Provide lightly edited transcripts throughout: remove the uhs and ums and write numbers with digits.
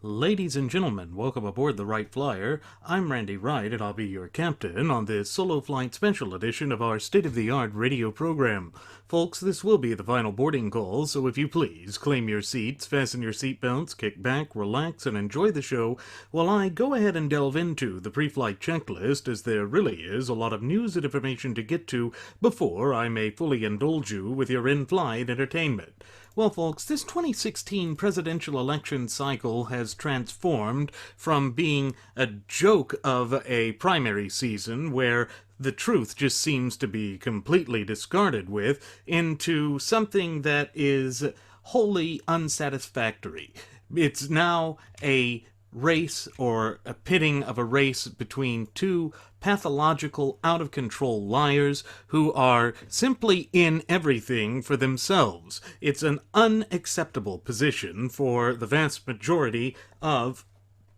Ladies and gentlemen, welcome aboard the Wright Flyer. I'm Randy Wright, and I'll be your captain on this solo flight special edition of our state-of-the-art radio program. Folks, this will be the final boarding call, so if you please, claim your seats, fasten your seatbelts, kick back, relax, and enjoy the show while I go ahead and delve into the pre-flight checklist, as there really is a lot of news and information to get to before I may fully indulge you with your in-flight entertainment. Well, folks, this 2016 presidential election cycle has transformed from being a joke of a primary season where the truth just seems to be completely discarded with into something that is wholly unsatisfactory. It's now a race, or a pitting of a race between two pathological, out-of-control liars who are simply in everything for themselves. It's an unacceptable position for the vast majority of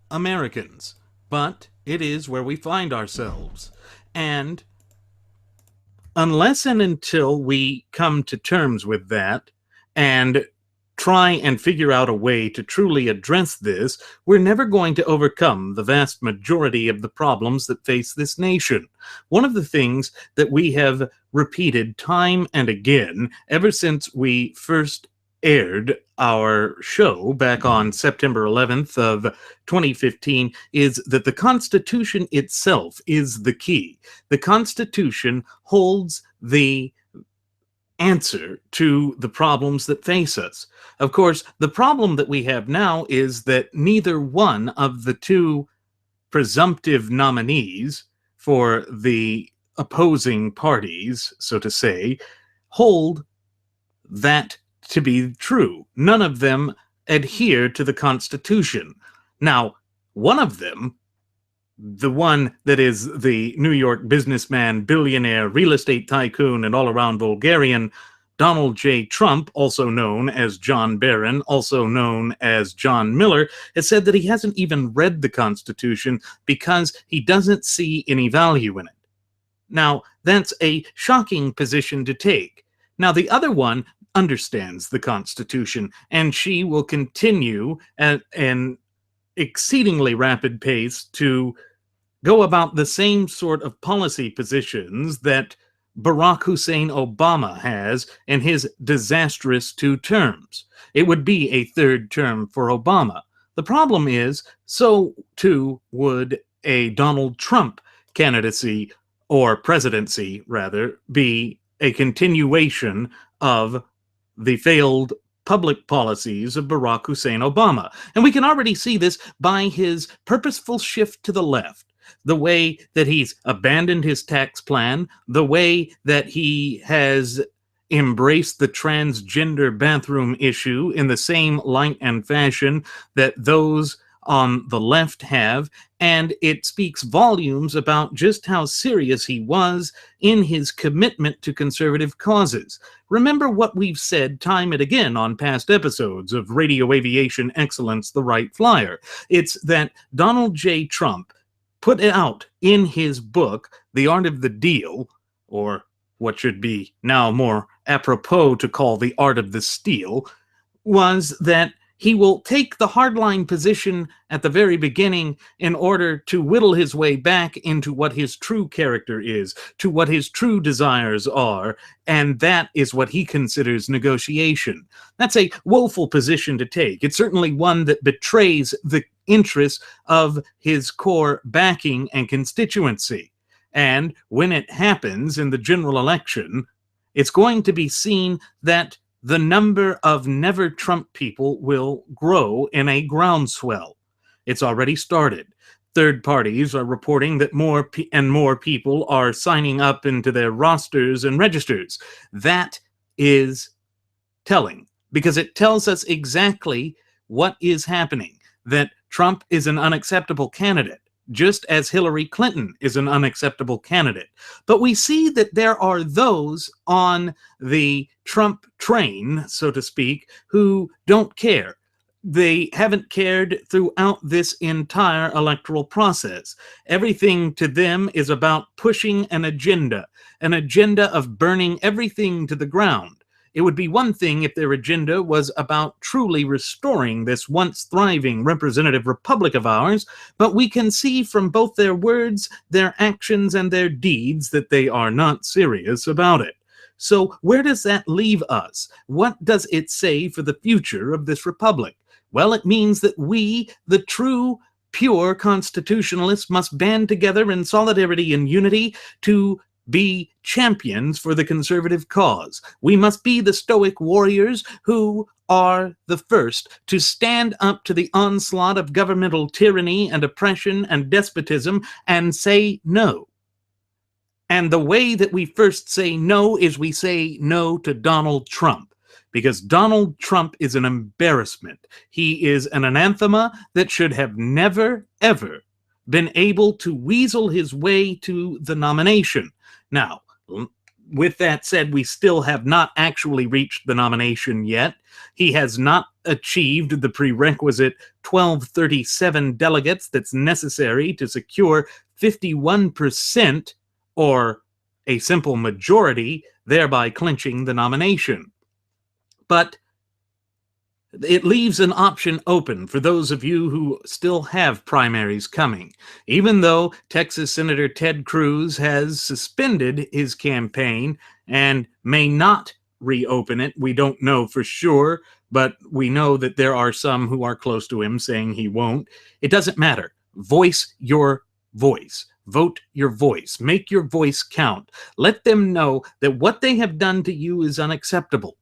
Americans, but it is where we find ourselves. And unless and until we come to terms with that and try and figure out a way to truly address this, we're never going to overcome the vast majority of the problems that face this nation. One of the things that we have repeated time and again ever since we first aired our show back on September 11th of 2015 is that the Constitution itself is the key. The Constitution holds the answer to the problems that face us. Of course, the problem that we have now is that neither one of the two presumptive nominees for the opposing parties, so to say, hold that to be true. None of them adhere to the Constitution. Now, one of them, the one that is the New York businessman, billionaire, real estate tycoon, and all-around vulgarian, Donald J. Trump, also known as John Barron, also known as John Miller, has said that he hasn't even read the Constitution because he doesn't see any value in it. Now, that's a shocking position to take. Now, the other one understands the Constitution, and she will continue at an exceedingly rapid pace to go about the same sort of policy positions that Barack Hussein Obama has in his disastrous 2 terms. It would be a 3rd term for Obama. The problem is, so too would a Donald Trump candidacy, or presidency rather, be a continuation of the failed public policies of Barack Hussein Obama. And we can already see this by his purposeful shift to the left. The way that he's abandoned his tax plan, the way that he has embraced the transgender bathroom issue in the same light and fashion that those on the left have, and it speaks volumes about just how serious he was in his commitment to conservative causes. Remember what we've said time and again on past episodes of Radio Aviation Excellence, the Wright Flyer. It's that Donald J. Trump put it out in his book, The Art of the Deal, or what should be now more apropos to call The Art of the Steal, was that he will take the hardline position at the very beginning in order to whittle his way back into what his true character is, to what his true desires are, and that is what he considers negotiation. That's a woeful position to take. It's certainly one that betrays the interests of his core backing and constituency. And when it happens in the general election, it's going to be seen that the number of never Trump people will grow in a groundswell. It's already started. Third parties are reporting that more and more people are signing up into their rosters and registers. That is telling, because it tells us exactly what is happening, that Trump is an unacceptable candidate, just as Hillary Clinton is an unacceptable candidate. But we see that there are those on the Trump train, so to speak, who don't care. They haven't cared throughout this entire electoral process. Everything to them is about pushing an agenda of burning everything to the ground. It would be one thing if their agenda was about truly restoring this once thriving representative republic of ours, but we can see from both their words, their actions, and their deeds that they are not serious about it. So where does that leave us? What does it say for the future of this republic? Well, it means that we, the true, pure constitutionalists, must band together in solidarity and unity to be champions for the conservative cause. We must be the stoic warriors who are the first to stand up to the onslaught of governmental tyranny and oppression and despotism and say no. And the way that we first say no is we say no to Donald Trump, because Donald Trump is an embarrassment. He is an anathema that should have never, ever been able to weasel his way to the nomination. Now, with that said, we still have not actually reached the nomination yet. He has not achieved the prerequisite 1237 delegates that's necessary to secure 51% or a simple majority, thereby clinching the nomination. But it leaves an option open for those of you who still have primaries coming. Even though Texas Senator Ted Cruz has suspended his campaign and may not reopen it, we don't know for sure, but we know that there are some who are close to him saying he won't. It doesn't matter. Voice your voice. Vote your voice. Make your voice count. Let them know that what they have done to you is unacceptable.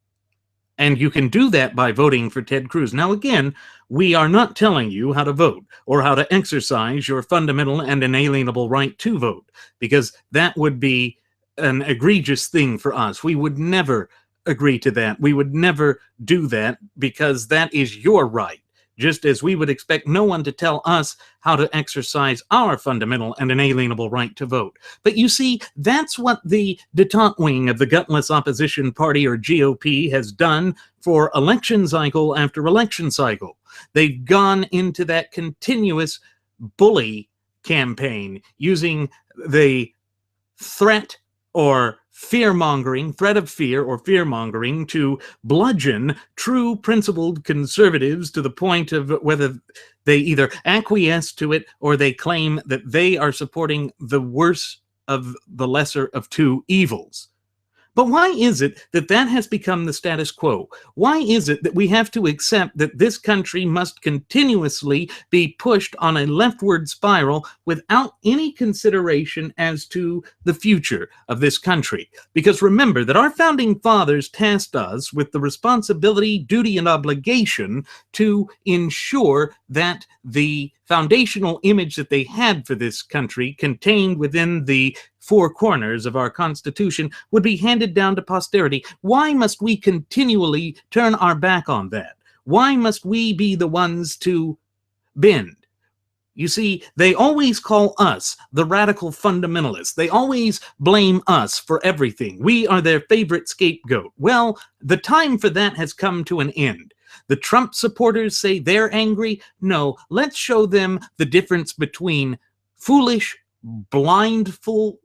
And you can do that by voting for Ted Cruz. Now, again, we are not telling you how to vote or how to exercise your fundamental and inalienable right to vote, because that would be an egregious thing for us. We would never agree to that. We would never do that, because that is your right, just as we would expect no one to tell us how to exercise our fundamental and inalienable right to vote. But you see, that's what the detente wing of the gutless opposition party, or GOP, has done for election cycle after election cycle. They've gone into that continuous bully campaign using the threat or fear-mongering, threat of fear or fear-mongering, to bludgeon true principled conservatives to the point of whether they either acquiesce to it or they claim that they are supporting the worst of the lesser of two evils. But why is it that that has become the status quo? Why is it that we have to accept that this country must continuously be pushed on a leftward spiral without any consideration as to the future of this country? Because remember that our founding fathers tasked us with the responsibility, duty, and obligation to ensure that the foundational image that they had for this country, contained within the four corners of our Constitution, would be handed down to posterity. Why must we continually turn our back on that? Why must we be the ones to bend? You see, they always call us the radical fundamentalists. They always blame us for everything. We are their favorite scapegoat. Well, the time for that has come to an end. The Trump supporters say they're angry. No, let's show them the difference between foolish, blindful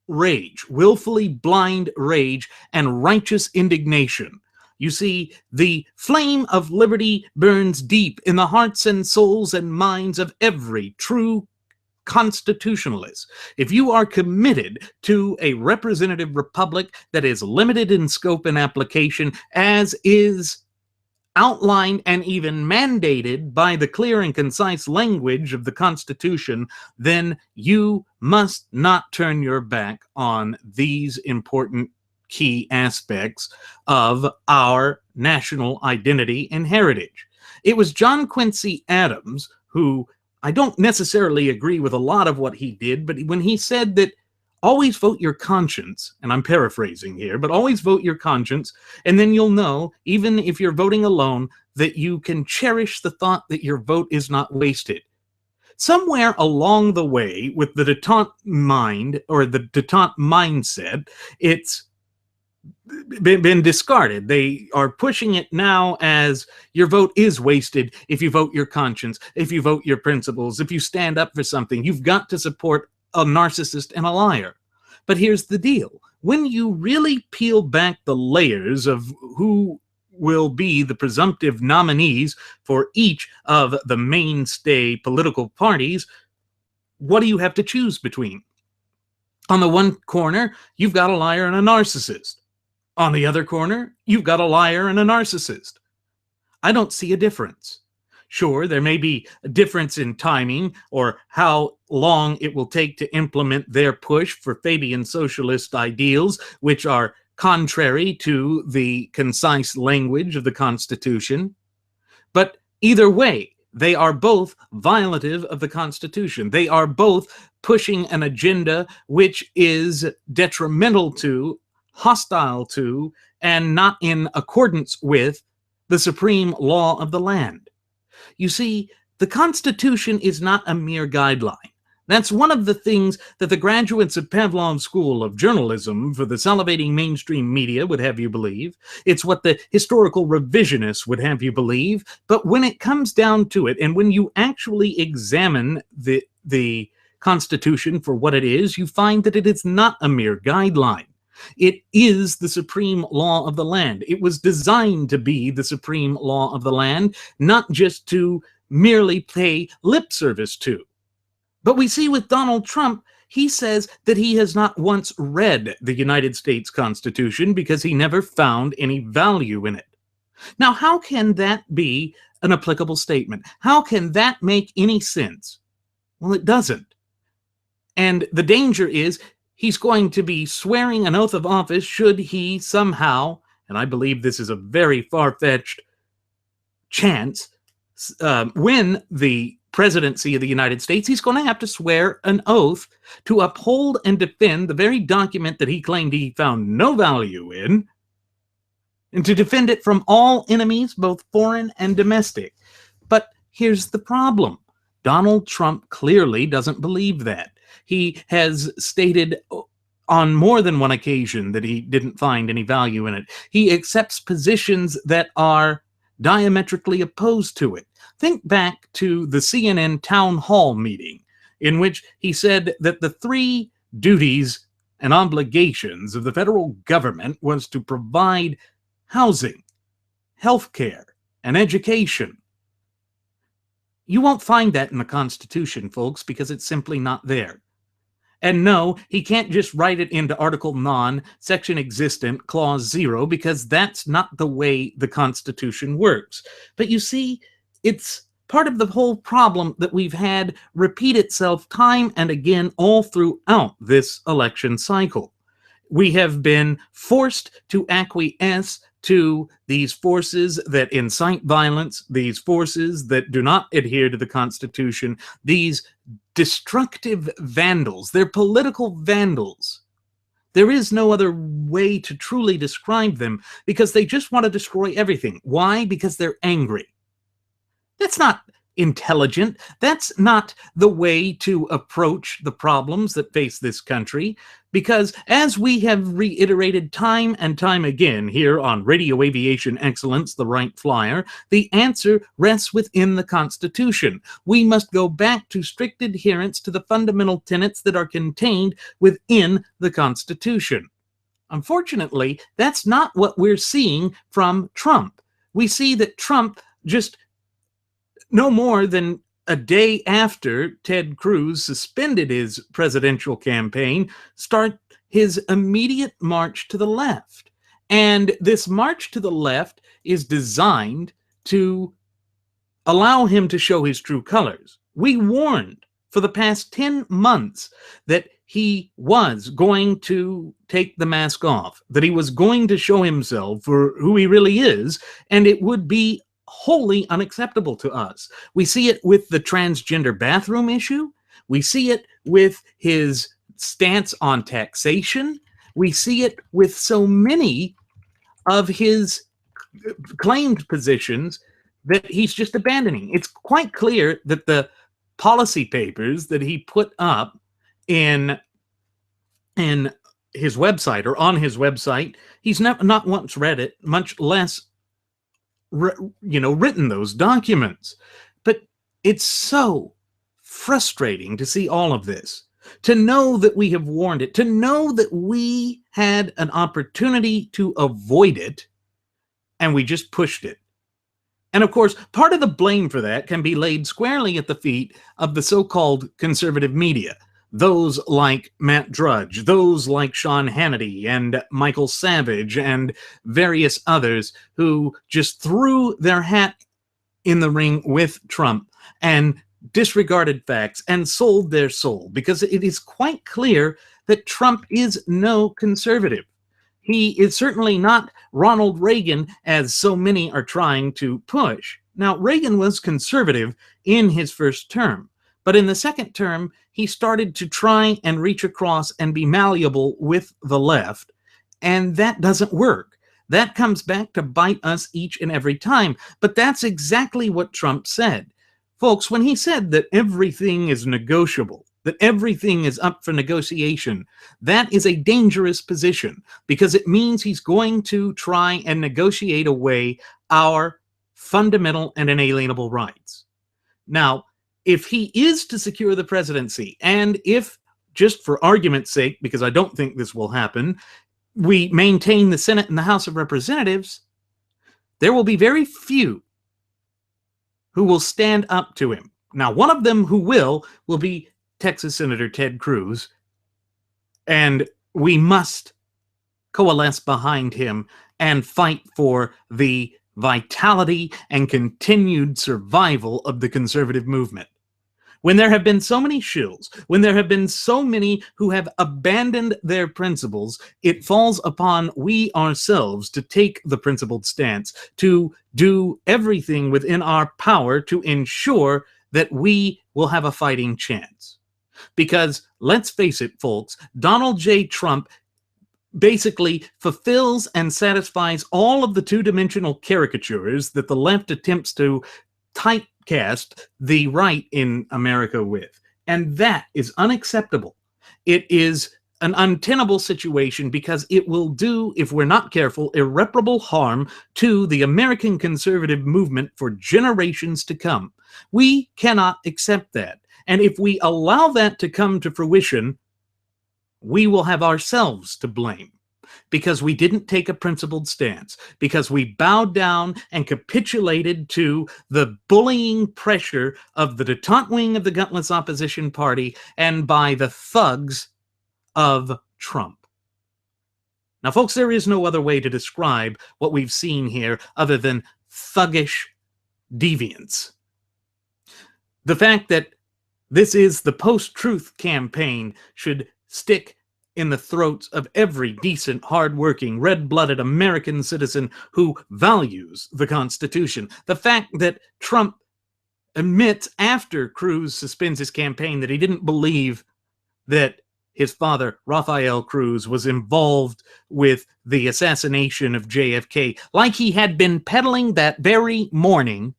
rage, willfully blind rage, and righteous indignation. You see, the flame of liberty burns deep in the hearts and souls and minds of every true constitutionalist. If you are committed to a representative republic that is limited in scope and application, as is outlined and even mandated by the clear and concise language of the Constitution, then you must not turn your back on these important key aspects of our national identity and heritage. It was John Quincy Adams who, I don't necessarily agree with a lot of what he did, but when he said that always vote your conscience, and I'm paraphrasing here, but always vote your conscience, and then you'll know, even if you're voting alone, that you can cherish the thought that your vote is not wasted. Somewhere along the way, with the detente mind, or the detente mindset, it's been discarded. They are pushing it now as your vote is wasted if you vote your conscience, if you vote your principles, if you stand up for something. You've got to support a narcissist and a liar. But here's the deal. When you really peel back the layers of who will be the presumptive nominees for each of the mainstay political parties, what do you have to choose between? On the one corner, you've got a liar and a narcissist. On the other corner, you've got a liar and a narcissist. I don't see a difference. Sure, there may be a difference in timing or how long it will take to implement their push for Fabian socialist ideals, which are contrary to the concise language of the Constitution. But either way, they are both violative of the Constitution. They are both pushing an agenda which is detrimental to, hostile to, and not in accordance with the supreme law of the land. You see, the Constitution is not a mere guideline. That's one of the things that the graduates of Pavlov's School of Journalism for the salivating mainstream media would have you believe. It's what the historical revisionists would have you believe. But when it comes down to it, and when you actually examine the Constitution for what it is, you find that it is not a mere guideline. It is the supreme law of the land. It was designed to be the supreme law of the land, not just to merely pay lip service to. But we see with Donald Trump, he says that he has not once read the United States Constitution because he never found any value in it. Now, how can that be an applicable statement? How can that make any sense? Well, it doesn't. And the danger is he's going to be swearing an oath of office should he somehow, and I believe this is a very far-fetched chance, win the presidency of the United States, he's going to have to swear an oath to uphold and defend the very document that he claimed he found no value in, and to defend it from all enemies, both foreign and domestic. But here's the problem. Donald Trump clearly doesn't believe that. He has stated on more than one occasion that he didn't find any value in it. He accepts positions that are diametrically opposed to it. Think back to the CNN town hall meeting in which he said that the three duties and obligations of the federal government was to provide housing, health care, and education. You won't find that in the Constitution, folks, because it's simply not there. And no, he can't just write it into Article Non, Section Existent, Clause 0, because that's not the way the Constitution works. But you see, it's part of the whole problem that we've had repeat itself time and again all throughout this election cycle. We have been forced to acquiesce to these forces that incite violence, these forces that do not adhere to the Constitution, these destructive vandals. They're political vandals. There is no other way to truly describe them because they just want to destroy everything. Why? Because they're angry. That's not intelligent. That's not the way to approach the problems that face this country, because as we have reiterated time and time again here on Radio Aviation Excellence, the Wright Flyer, the answer rests within the Constitution. We must go back to strict adherence to the fundamental tenets that are contained within the Constitution. Unfortunately, that's not what we're seeing from Trump. We see that Trump just no more than a day after Ted Cruz suspended his presidential campaign, start his immediate march to the left. And this march to the left is designed to allow him to show his true colors. We warned for the past 10 months that he was going to take the mask off, that he was going to show himself for who he really is, and it would be wholly unacceptable to us. We see it with the transgender bathroom issue. We see it with his stance on taxation. We see it with so many of his claimed positions that he's just abandoning. It's quite clear that the policy papers that he put up in his website or on his website, he's not once read it, much less written those documents. But it's so frustrating to see all of this. to know that we have warned it, to know that we had an opportunity to avoid it, and we just pushed it. And of course, part of the blame for that can be laid squarely at the feet of the so-called conservative media. Those like Matt Drudge, those like Sean Hannity and Michael Savage and various others who just threw their hat in the ring with Trump and disregarded facts and sold their soul, because it is quite clear that Trump is no conservative. He is certainly not Ronald Reagan, as so many are trying to push. Now, Reagan was conservative in his first term, but in the second term, he started to try and reach across and be malleable with the left, and that doesn't work. That comes back to bite us each and every time. But that's exactly what Trump said. Folks, when he said that everything is negotiable, that everything is up for negotiation, that is a dangerous position, because it means he's going to try and negotiate away our fundamental and inalienable rights. Now, if he is to secure the presidency, and if, just for argument's sake, because I don't think this will happen, we maintain the Senate and the House of Representatives, there will be very few who will stand up to him. Now, one of them who will be Texas Senator Ted Cruz, and we must coalesce behind him and fight for the vitality and continued survival of the conservative movement. When there have been so many shills, when there have been so many who have abandoned their principles, it falls upon we ourselves to take the principled stance, to do everything within our power to ensure that we will have a fighting chance. Because, let's face it, folks, Donald J. Trump basically fulfills and satisfies all of the two-dimensional caricatures that the left attempts to typecast the right in America with. And that is unacceptable. It is an untenable situation, because it will do, if we're not careful, irreparable harm to the American conservative movement for generations to come. We cannot accept that. And if we allow that to come to fruition, we will have ourselves to blame, because we didn't take a principled stance, because we bowed down and capitulated to the bullying pressure of the detente wing of the gutless opposition party and by the thugs of Trump. Now, folks, there is no other way to describe what we've seen here other than thuggish deviance. The fact that this is the post-truth campaign should stick in the throats of every decent, hard-working, red-blooded American citizen who values the Constitution. The fact that Trump admits after Cruz suspends his campaign that he didn't believe that his father, Rafael Cruz, was involved with the assassination of JFK, like he had been peddling that very morning,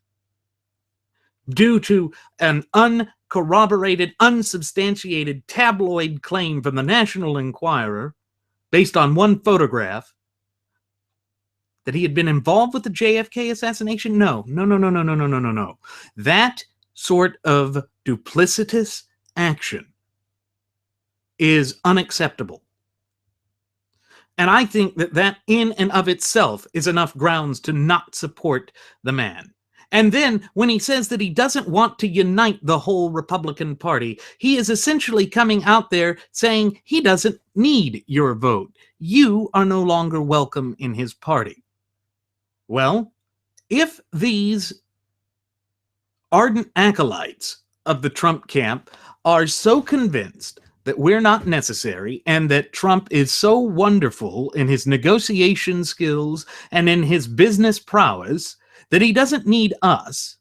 due to an uncorroborated, unsubstantiated tabloid claim from the National Enquirer, based on one photograph, that he had been involved with the JFK assassination? No. That sort of duplicitous action is unacceptable. And I think that that in and of itself is enough grounds to not support the man. And then, when he says that he doesn't want to unite the whole Republican Party, he is essentially coming out there saying he doesn't need your vote. You are no longer welcome in his party. Well, if these ardent acolytes of the Trump camp are so convinced that we're not necessary, and that Trump is so wonderful in his negotiation skills and in his business prowess, that he doesn't need us,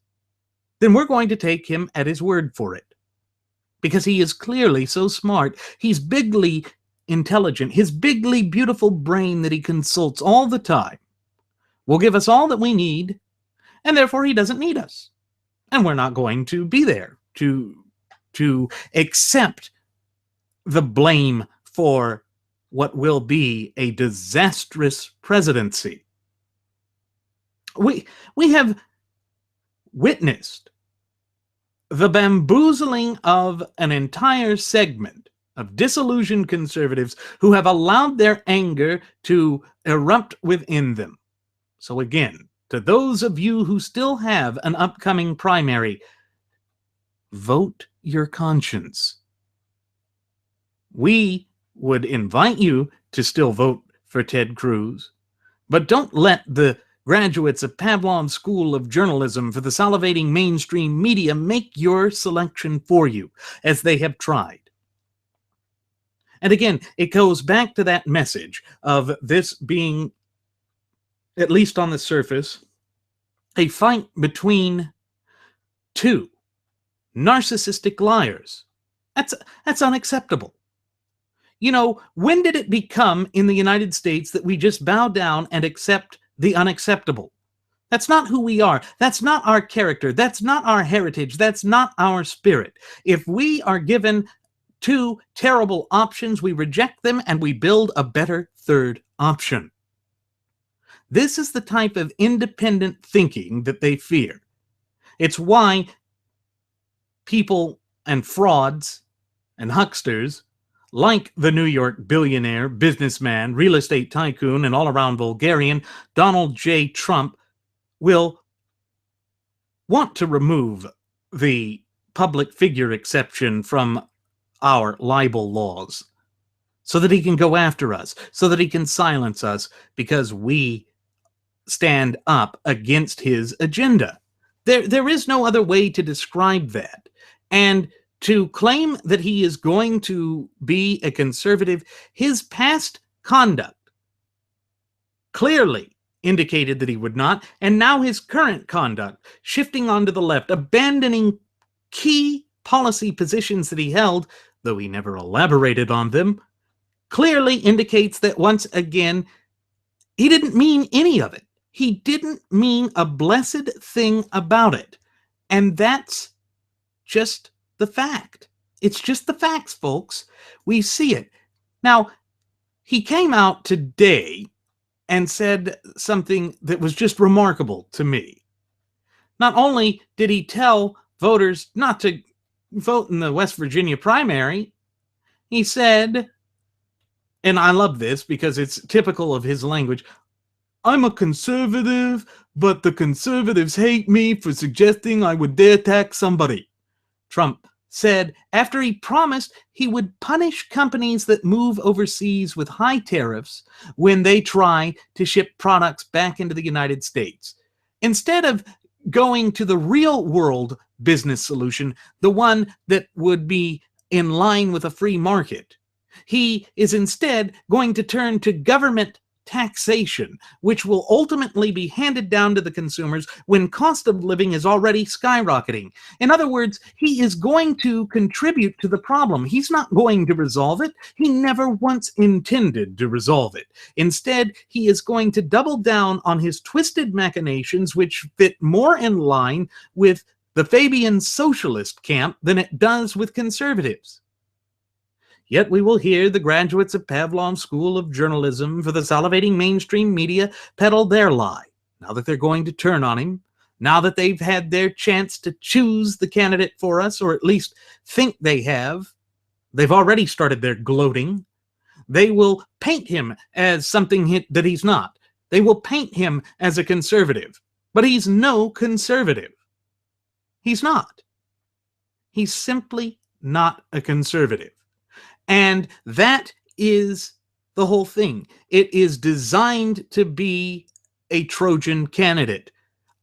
then we're going to take him at his word for it. Because he is clearly so smart. He's bigly intelligent. His bigly beautiful brain that he consults all the time will give us all that we need, and therefore he doesn't need us. And we're not going to be there to accept the blame for what will be a disastrous presidency. We have witnessed the bamboozling of an entire segment of disillusioned conservatives who have allowed their anger to erupt within them. So again, to those of you who still have an upcoming primary, vote your conscience. We would invite you to still vote for Ted Cruz, but don't let the graduates of Pavlov's School of Journalism for the salivating mainstream media make your selection for you, as they have tried. And again, it goes back to that message of this being, at least on the surface, a fight between two narcissistic liars. That's unacceptable. You know, when did it become in the United States that we just bow down and accept the unacceptable? That's not who we are. That's not our character. That's not our heritage. That's not our spirit. If we are given two terrible options, we reject them and we build a better third option. This is the type of independent thinking that they fear. It's why people and frauds and hucksters like the New York billionaire, businessman, real estate tycoon, and all-around vulgarian Donald J. Trump will want to remove the public figure exception from our libel laws so that he can go after us, so that he can silence us, because we stand up against his agenda. There is no other way to describe that. And to claim that he is going to be a conservative, his past conduct clearly indicated that he would not, and now his current conduct, shifting onto the left, abandoning key policy positions that he held, though he never elaborated on them, clearly indicates that once again, he didn't mean any of it. He didn't mean a blessed thing about it. And that's just the fact. It's just the facts, folks. We see it. Now, he came out today and said something that was just remarkable to me. Not only did he tell voters not to vote in the West Virginia primary, he said, and I love this because it's typical of his language, "I'm a conservative, but the conservatives hate me for suggesting I would dare tax somebody." Trump said after he promised he would punish companies that move overseas with high tariffs when they try to ship products back into the United States. Instead of going to the real world business solution, the one that would be in line with a free market, he is instead going to turn to government taxation, which will ultimately be handed down to the consumers when cost of living is already skyrocketing. In other words, he is going to contribute to the problem. He's not going to resolve it. He never once intended to resolve it. Instead, he is going to double down on his twisted machinations, which fit more in line with the Fabian socialist camp than it does with conservatives. Yet we will hear the graduates of Pavlov's School of Journalism for the salivating mainstream media peddle their lie, now that they're going to turn on him, now that they've had their chance to choose the candidate for us, or at least think they have. They've already started their gloating. They will paint him as something that he's not. They will paint him as a conservative, but he's no conservative. He's not. He's simply not a conservative. And that is the whole thing. It is designed to be a Trojan candidate,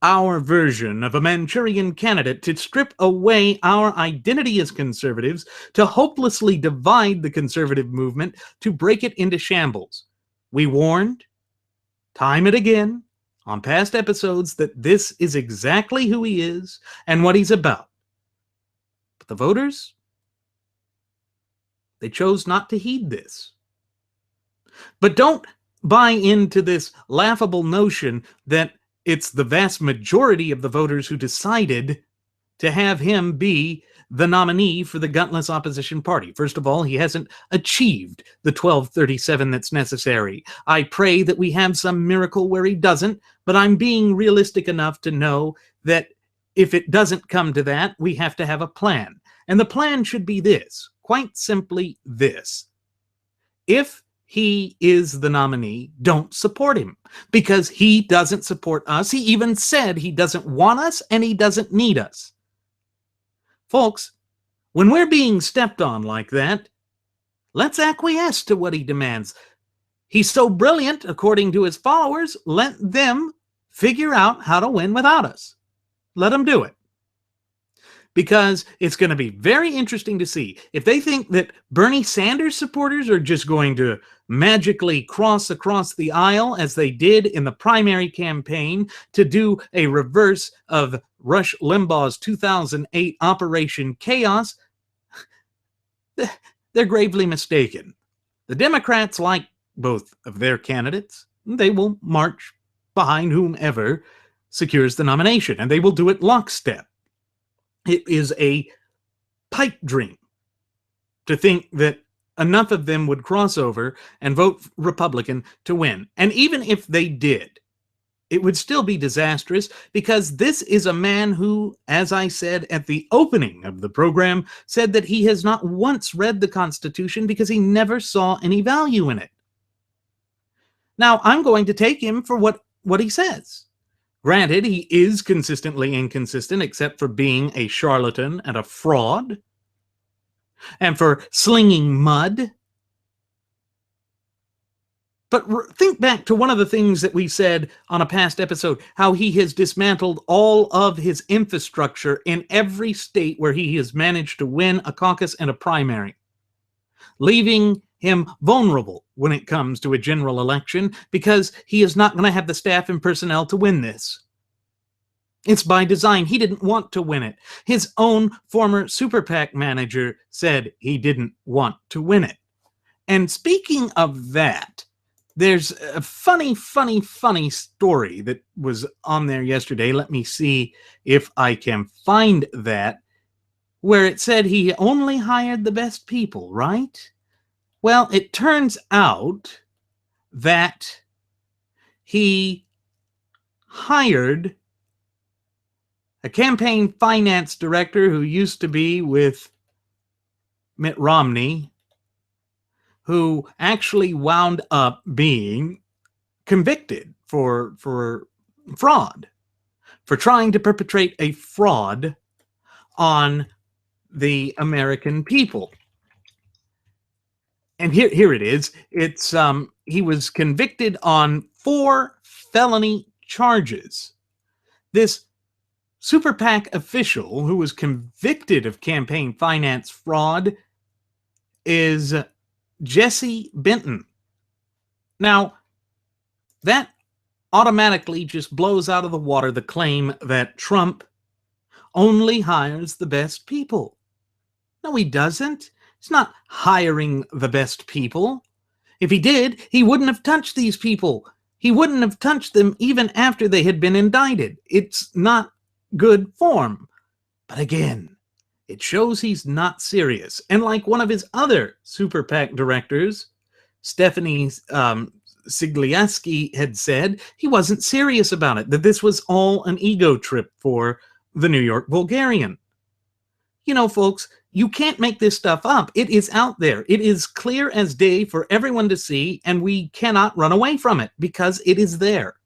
our version of a Manchurian candidate, to strip away our identity as conservatives, to hopelessly divide the conservative movement, to break it into shambles. We warned, time and again, on past episodes, that this is exactly who he is and what he's about. But the voters, they chose not to heed this. But don't buy into this laughable notion that it's the vast majority of the voters who decided to have him be the nominee for the gutless opposition party. First of all, he hasn't achieved the 1237 that's necessary. I pray that we have some miracle where he doesn't, but I'm being realistic enough to know that if it doesn't come to that, we have to have a plan. And the plan should be this, quite simply this. If he is the nominee, don't support him, because he doesn't support us. He even said he doesn't want us and he doesn't need us. Folks, when we're being stepped on like that, let's acquiesce to what he demands. He's so brilliant, according to his followers, let them figure out how to win without us. Let them do it. Because it's going to be very interesting to see if they think that Bernie Sanders supporters are just going to magically cross across the aisle as they did in the primary campaign to do a reverse of Rush Limbaugh's 2008 Operation Chaos. They're gravely mistaken. The Democrats like both of their candidates. They will march behind whomever secures the nomination, and they will do it lockstep. It is a pipe dream to think that enough of them would cross over and vote Republican to win. And even if they did, it would still be disastrous, because this is a man who, as I said at the opening of the program, said that he has not once read the Constitution because he never saw any value in it. Now, I'm going to take him for what he says. Granted, he is consistently inconsistent, except for being a charlatan and a fraud, and for slinging mud. But think back to one of the things that we said on a past episode, how he has dismantled all of his infrastructure in every state where he has managed to win a caucus and a primary, leaving him vulnerable when it comes to a general election, because he is not going to have the staff and personnel to win this. It's by design. He didn't want to win it. His own former Super PAC manager said he didn't want to win it. And speaking of that, there's a funny story that was on there yesterday. Let me see if I can find that, where it said he only hired the best people, right? Well, it turns out that he hired a campaign finance director who used to be with Mitt Romney, who actually wound up being convicted for fraud, for trying to perpetrate a fraud on the American people. And here it is. It's he was convicted on 4 felony charges. This Super PAC official who was convicted of campaign finance fraud is Jesse Benton. Now, that automatically just blows out of the water the claim that Trump only hires the best people. No, he doesn't. He's not hiring the best people. If he did, he wouldn't have touched these people. He wouldn't have touched them even after they had been indicted. It's not good form. But again, it shows he's not serious. And like one of his other Super PAC directors, Stephanie Siglieski, had said, he wasn't serious about it, that this was all an ego trip for the New York Bulgarian. You know, folks, you can't make this stuff up. It is out there. It is clear as day for everyone to see, and we cannot run away from it because it is there.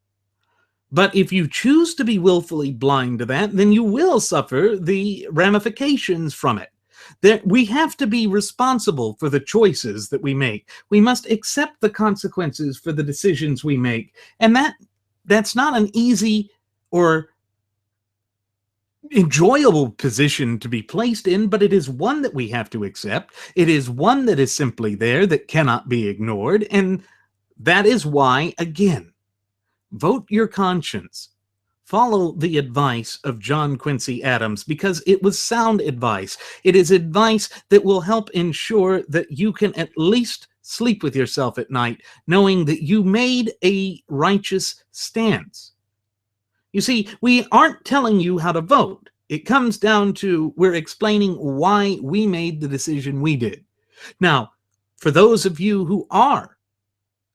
But if you choose to be willfully blind to that, then you will suffer the ramifications from it. We have to be responsible for the choices that we make. We must accept the consequences for the decisions we make. And that's not an easy or enjoyable position to be placed in, but it is one that we have to accept. It is one that is simply there, that cannot be ignored. And that is why, again, vote your conscience. Follow the advice of John Quincy Adams, because it was sound advice. It is advice that will help ensure that you can at least sleep with yourself at night, knowing that you made a righteous stance. You see, we aren't telling you how to vote. It comes down to we're explaining why we made the decision we did. Now, for those of you who are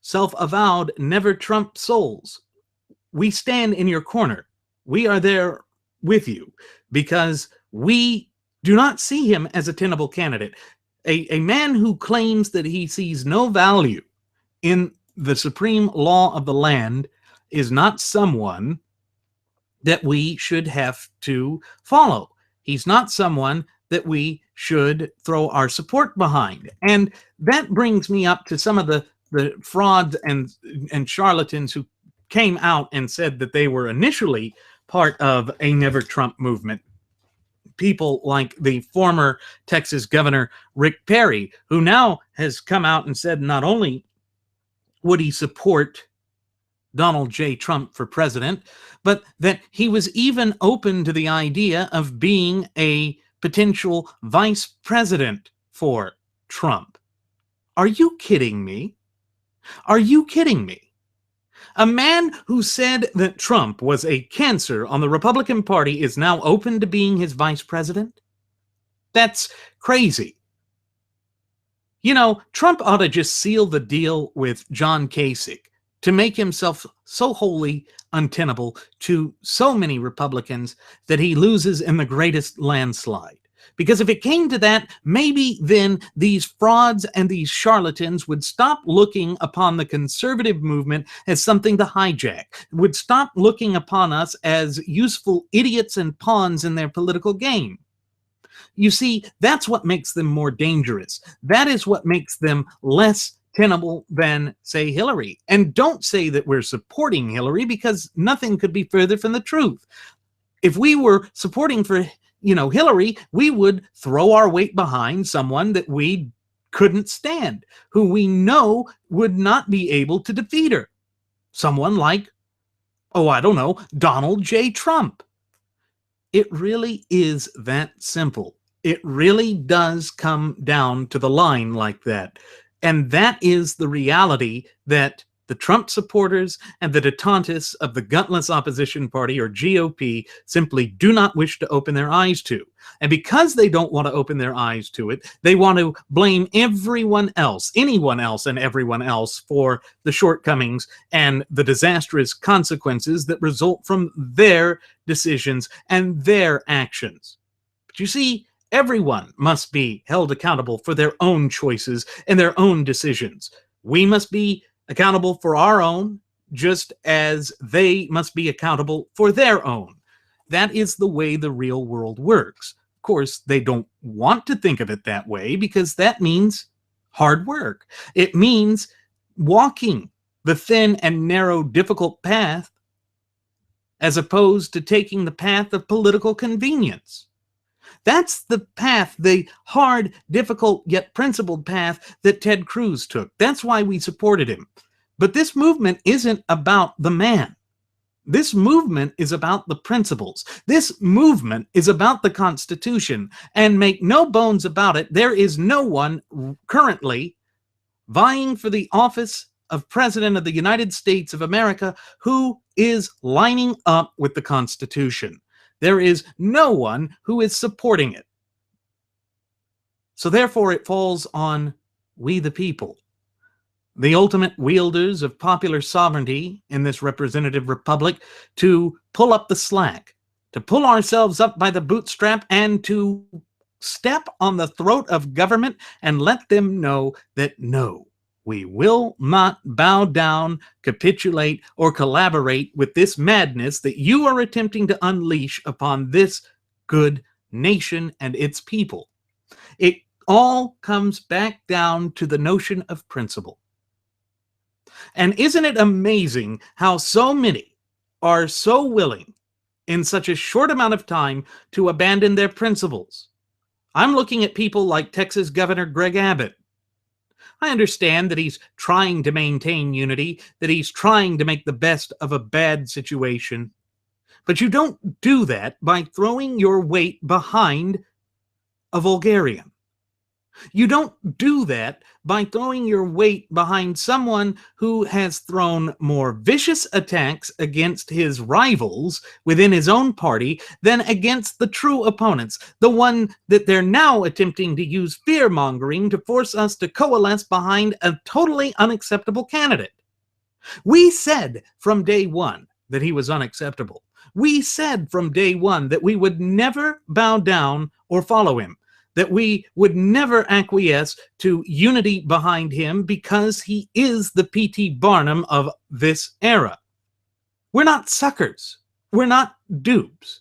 self-avowed never Trump souls, we stand in your corner. We are there with you because we do not see him as a tenable candidate. A man who claims that he sees no value in the supreme law of the land is not someone that we should have to follow. He's not someone that we should throw our support behind. And that brings me up to some of the frauds and charlatans who came out and said that they were initially part of a Never Trump movement. People like the former Texas Governor Rick Perry, who now has come out and said not only would he support Donald J. Trump for president, but that he was even open to the idea of being a potential vice president for Trump. Are you kidding me? Are you kidding me? A man who said that Trump was a cancer on the Republican Party is now open to being his vice president? That's crazy. You know, Trump ought to just seal the deal with John Kasich to make himself so wholly untenable to so many Republicans that he loses in the greatest landslide. Because if it came to that, maybe then these frauds and these charlatans would stop looking upon the conservative movement as something to hijack, would stop looking upon us as useful idiots and pawns in their political game. You see, that's what makes them more dangerous. That is what makes them less tenable than, say, Hillary. And don't say that we're supporting Hillary, because nothing could be further from the truth. If we were supporting for Hillary, we would throw our weight behind someone that we couldn't stand, who we know would not be able to defeat her. Someone like, Donald J. Trump. It really is that simple. It really does come down to the line like that. And that is the reality that the Trump supporters and the detentes of the gutless opposition party, or GOP, simply do not wish to open their eyes to. And because they don't want to open their eyes to it, they want to blame everyone else, anyone else and everyone else, for the shortcomings and the disastrous consequences that result from their decisions and their actions. But you see, everyone must be held accountable for their own choices and their own decisions. We must be accountable for our own, just as they must be accountable for their own. That is the way the real world works. Of course, they don't want to think of it that way, because that means hard work. It means walking the thin and narrow, difficult path, as opposed to taking the path of political convenience. That's the path, the hard, difficult, yet principled path that Ted Cruz took. That's why we supported him. But this movement isn't about the man. This movement is about the principles. This movement is about the Constitution. And make no bones about it, there is no one currently vying for the office of President of the United States of America who is lining up with the Constitution. There is no one who is supporting it. So therefore, it falls on we the people, the ultimate wielders of popular sovereignty in this representative republic, to pull up the slack, to pull ourselves up by the bootstrap, and to step on the throat of government and let them know that no, we will not bow down, capitulate, or collaborate with this madness that you are attempting to unleash upon this good nation and its people. It all comes back down to the notion of principle. And isn't it amazing how so many are so willing in such a short amount of time to abandon their principles? I'm looking at people like Texas Governor Greg Abbott. I understand that he's trying to maintain unity, that he's trying to make the best of a bad situation. But you don't do that by throwing your weight behind a vulgarian. You don't do that by throwing your weight behind someone who has thrown more vicious attacks against his rivals within his own party than against the true opponents, the one that they're now attempting to use fear-mongering to force us to coalesce behind a totally unacceptable candidate. We said from day one that he was unacceptable. We said from day one that we would never bow down or follow him, that we would never acquiesce to unity behind him because he is the P.T. Barnum of this era. We're not suckers. We're not dupes.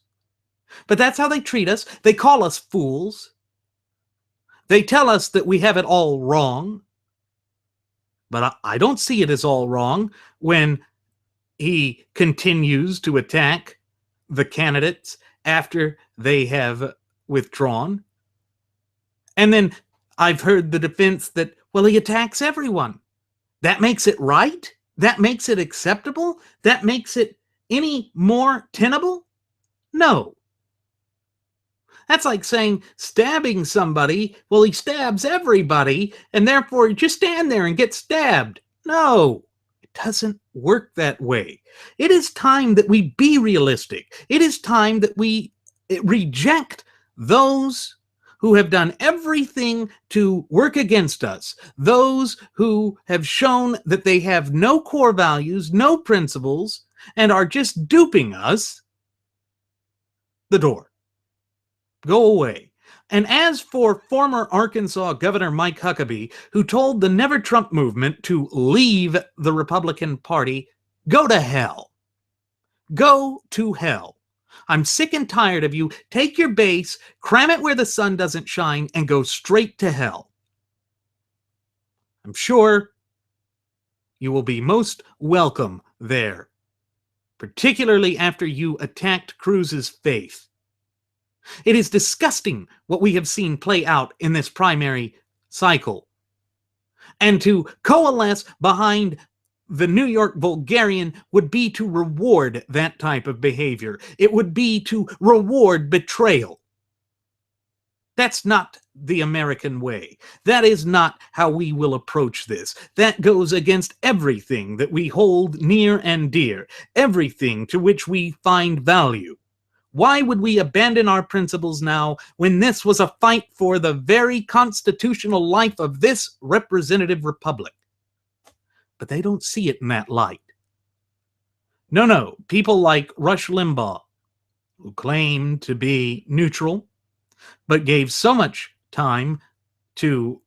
But that's how they treat us. They call us fools. They tell us that we have it all wrong. But I don't see it as all wrong when he continues to attack the candidates after they have withdrawn. And then I've heard the defense that, well, he attacks everyone. That makes it right? That makes it acceptable? That makes it any more tenable? No. That's like saying stabbing somebody, well, he stabs everybody, and therefore just stand there and get stabbed. No, it doesn't work that way. It is time that we be realistic. It is time that we reject those who have done everything to work against us, those who have shown that they have no core values, no principles, and are just duping us. The door. Go away. And as for former Arkansas Governor Mike Huckabee, who told the Never Trump movement to leave the Republican Party, go to hell. Go to hell. I'm sick and tired of you. Take your base, cram it where the sun doesn't shine, and go straight to hell. I'm sure you will be most welcome there, particularly after you attacked Cruz's faith. It is disgusting what we have seen play out in this primary cycle. And to coalesce behind the New York vulgarian would be to reward that type of behavior. It would be to reward betrayal. That's not the American way. That is not how we will approach this. That goes against everything that we hold near and dear, everything to which we find value. Why would we abandon our principles now when this was a fight for the very constitutional life of this representative republic? But they don't see it in that light. No, people like Rush Limbaugh, who claim to be neutral, but gave so much time to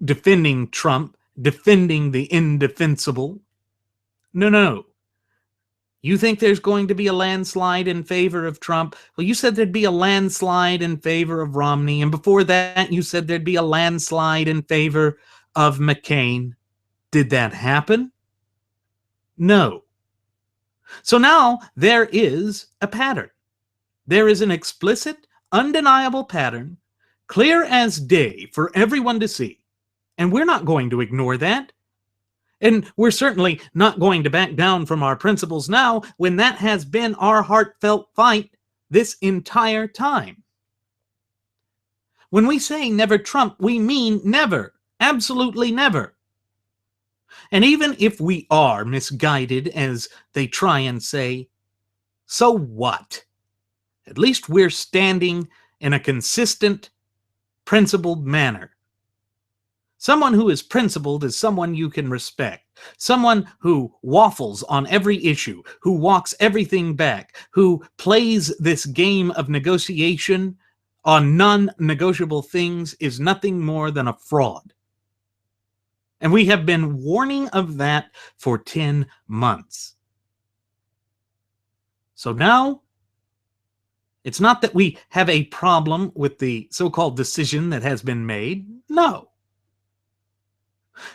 defending Trump, defending the indefensible. No. You think there's going to be a landslide in favor of Trump? Well, you said there'd be a landslide in favor of Romney, and before that you said there'd be a landslide in favor of McCain. Did that happen? No. So now there is a pattern. There is an explicit, undeniable pattern, clear as day for everyone to see. And we're not going to ignore that. And we're certainly not going to back down from our principles now when that has been our heartfelt fight this entire time. When we say never Trump, we mean never. Absolutely never. And even if we are misguided, as they try and say, so what? At least we're standing in a consistent, principled manner. Someone who is principled is someone you can respect. Someone who waffles on every issue, who walks everything back, who plays this game of negotiation on non-negotiable things is nothing more than a fraud. And we have been warning of that for 10 months. So now, it's not that we have a problem with the so-called decision that has been made. No.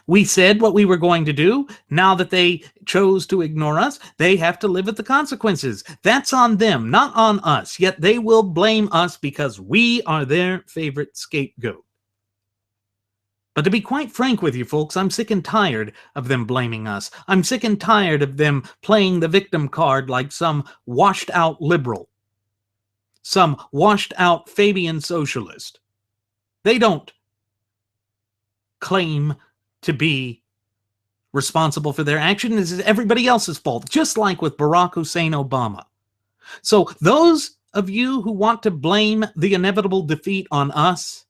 We said what we were going to do. Now that they chose to ignore us, they have to live with the consequences. That's on them, not on us. Yet they will blame us because we are their favorite scapegoat. But to be quite frank with you folks, I'm sick and tired of them blaming us. I'm sick and tired of them playing the victim card like some washed-out liberal, some washed-out Fabian socialist. They don't claim to be responsible for their action. This is everybody else's fault, just like with Barack Hussein Obama. So those of you who want to blame the inevitable defeat on us,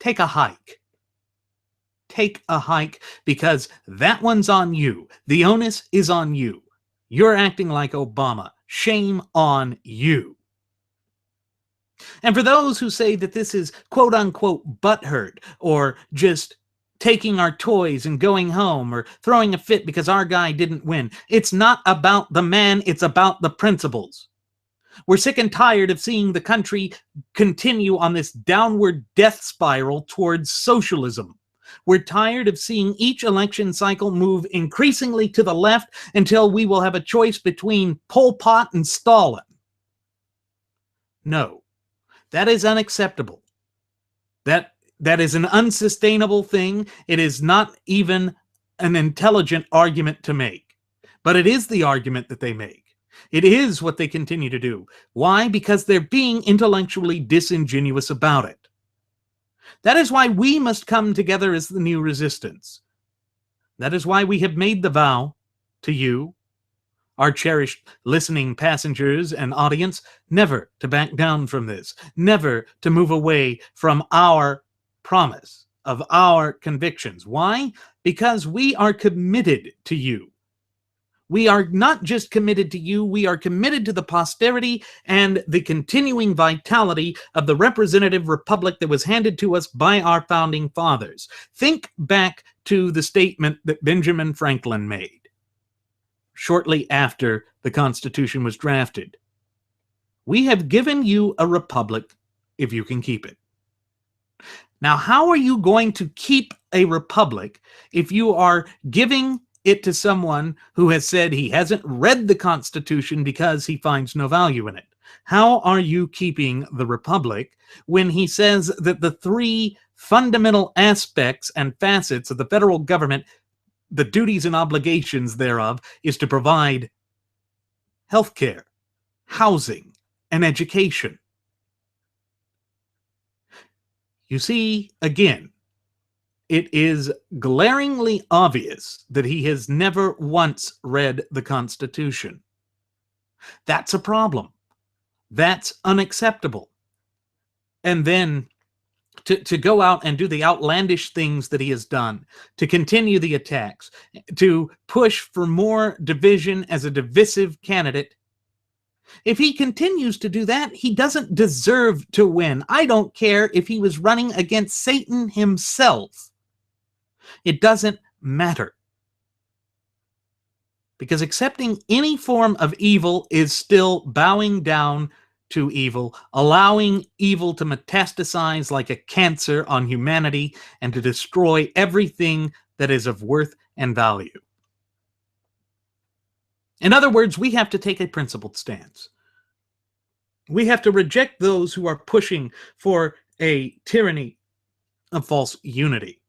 take a hike. Take a hike, because that one's on you. The onus is on you. You're acting like Obama. Shame on you. And for those who say that this is quote unquote butthurt or just taking our toys and going home or throwing a fit because our guy didn't win, it's not about the man, it's about the principles. We're sick and tired of seeing the country continue on this downward death spiral towards socialism. We're tired of seeing each election cycle move increasingly to the left until we will have a choice between Pol Pot and Stalin. No, that is unacceptable. That is an unsustainable thing. It is not even an intelligent argument to make. But it is the argument that they make. It is what they continue to do. Why? Because they're being intellectually disingenuous about it. That is why we must come together as the new resistance. That is why we have made the vow to you, our cherished listening passengers and audience, never to back down from this, never to move away from our promise of our convictions. Why? Because we are committed to you. We are not just committed to you, we are committed to the posterity and the continuing vitality of the representative republic that was handed to us by our founding fathers. Think back to the statement that Benjamin Franklin made shortly after the Constitution was drafted. We have given you a republic if you can keep it. Now, how are you going to keep a republic if you are giving it to someone who has said he hasn't read the Constitution because he finds no value in it? How are you keeping the republic when he says that the three fundamental aspects and facets of the federal government, the duties and obligations thereof, is to provide health care, housing, and education? You see, again, it is glaringly obvious that he has never once read the Constitution. That's a problem. That's unacceptable. And then to go out and do the outlandish things that he has done, to continue the attacks, to push for more division as a divisive candidate. If he continues to do that, he doesn't deserve to win. I don't care if he was running against Satan himself. It doesn't matter. Because accepting any form of evil is still bowing down to evil, allowing evil to metastasize like a cancer on humanity and to destroy everything that is of worth and value. In other words, we have to take a principled stance. We have to reject those who are pushing for a tyranny of false unity.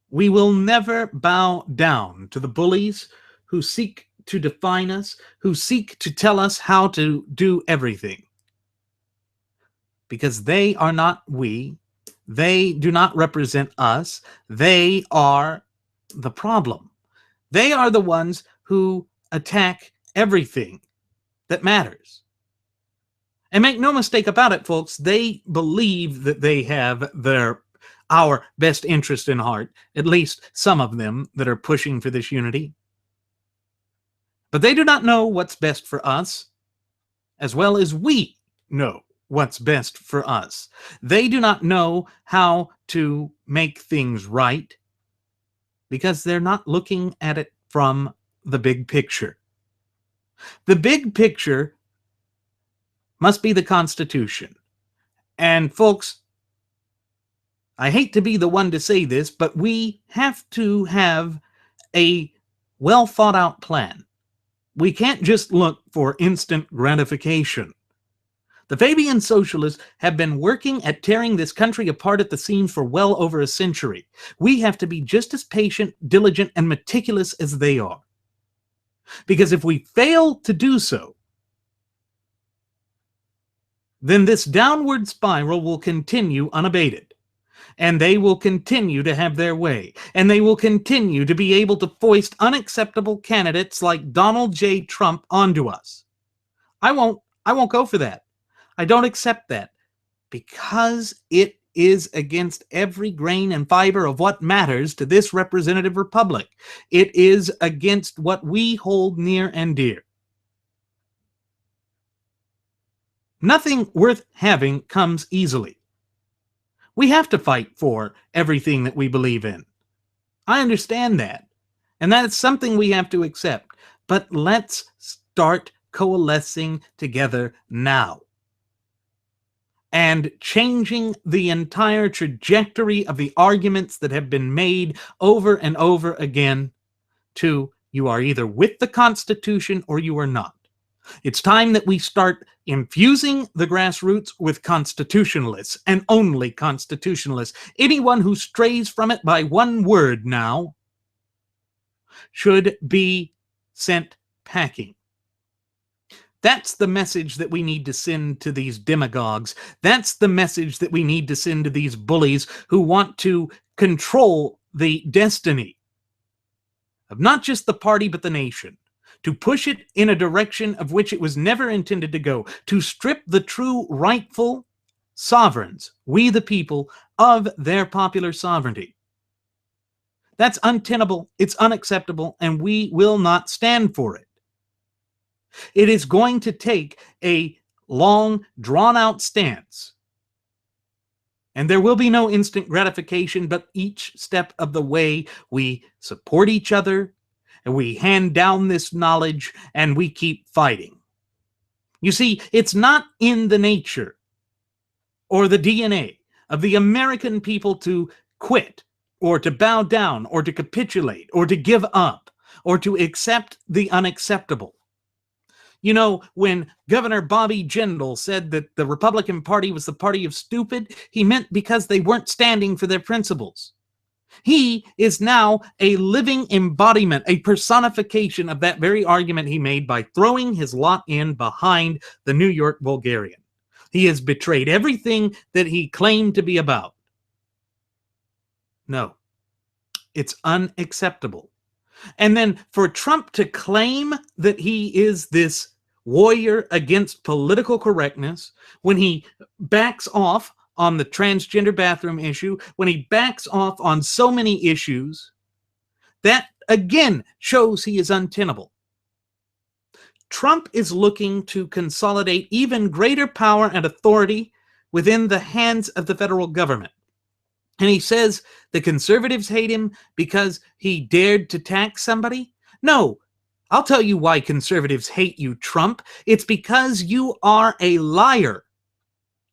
We will never bow down to the bullies who seek to define us, who seek to tell us how to do everything. Because they are not we. They do not represent us. They are the problem. They are the ones who attack everything that matters. And make no mistake about it, folks, they believe that they have our best interest in heart, at least some of them that are pushing for this unity. But they do not know what's best for us, as well as we know what's best for us. They do not know how to make things right because they're not looking at it from the big picture. The big picture must be the Constitution. And folks, I hate to be the one to say this, but we have to have a well thought out plan. We can't just look for instant gratification. The Fabian socialists have been working at tearing this country apart at the seams for well over a century. We have to be just as patient, diligent, and meticulous as they are. Because if we fail to do so, then this downward spiral will continue unabated. And they will continue to have their way. And they will continue to be able to foist unacceptable candidates like Donald J. Trump onto us. I won't go for that. I don't accept that. Because it is against every grain and fiber of what matters to this representative republic. It is against what we hold near and dear. Nothing worth having comes easily. We have to fight for everything that we believe in. I understand that. And that's something we have to accept. But let's start coalescing together now and changing the entire trajectory of the arguments that have been made over and over again to you are either with the Constitution or you are not. It's time that we start infusing the grassroots with constitutionalists and only constitutionalists. Anyone who strays from it by one word now should be sent packing. That's the message that we need to send to these demagogues. That's the message that we need to send to these bullies who want to control the destiny of not just the party but the nation, to push it in a direction of which it was never intended to go, to strip the true rightful sovereigns, we the people, of their popular sovereignty. That's untenable, it's unacceptable, and we will not stand for it. It is going to take a long, drawn-out stance. And there will be no instant gratification, but each step of the way we support each other, and we hand down this knowledge, and we keep fighting. You see, it's not in the nature or the DNA of the American people to quit, or to bow down, or to capitulate, or to give up, or to accept the unacceptable. You know, when Governor Bobby Jindal said that the Republican Party was the party of stupid, he meant because they weren't standing for their principles. He is now a living embodiment, a personification of that very argument he made by throwing his lot in behind the New York Bulgarian. He has betrayed everything that he claimed to be about. No, it's unacceptable. And then for Trump to claim that he is this warrior against political correctness when he backs off on the transgender bathroom issue, when he backs off on so many issues, that again shows he is untenable. Trump is looking to consolidate even greater power and authority within the hands of the federal government. And he says the conservatives hate him because he dared to tax somebody. No, I'll tell you why conservatives hate you, Trump. It's because you are a liar.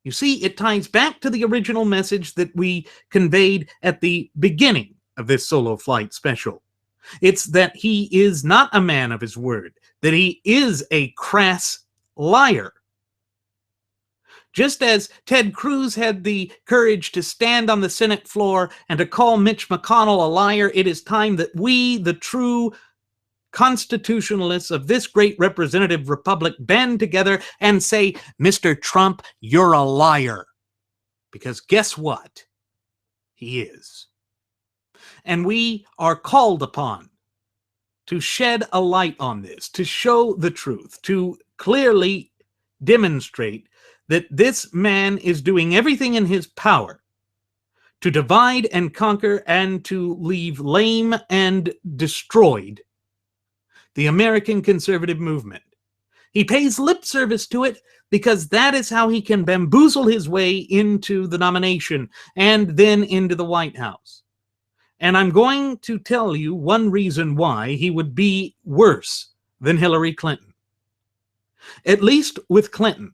You see, it ties back to the original message that we conveyed at the beginning of this solo flight special. It's that he is not a man of his word, that he is a crass liar. Just as Ted Cruz had the courage to stand on the Senate floor and to call Mitch McConnell a liar, it is time that we, the true constitutionalists of this great representative republic, band together and say, Mr. Trump, you're a liar. Because guess what? He is. And we are called upon to shed a light on this, to show the truth, to clearly demonstrate that this man is doing everything in his power to divide and conquer and to leave lame and destroyed the American conservative movement. He pays lip service to it because that is how he can bamboozle his way into the nomination and then into the White House. And I'm going to tell you one reason why he would be worse than Hillary Clinton. At least with Clinton,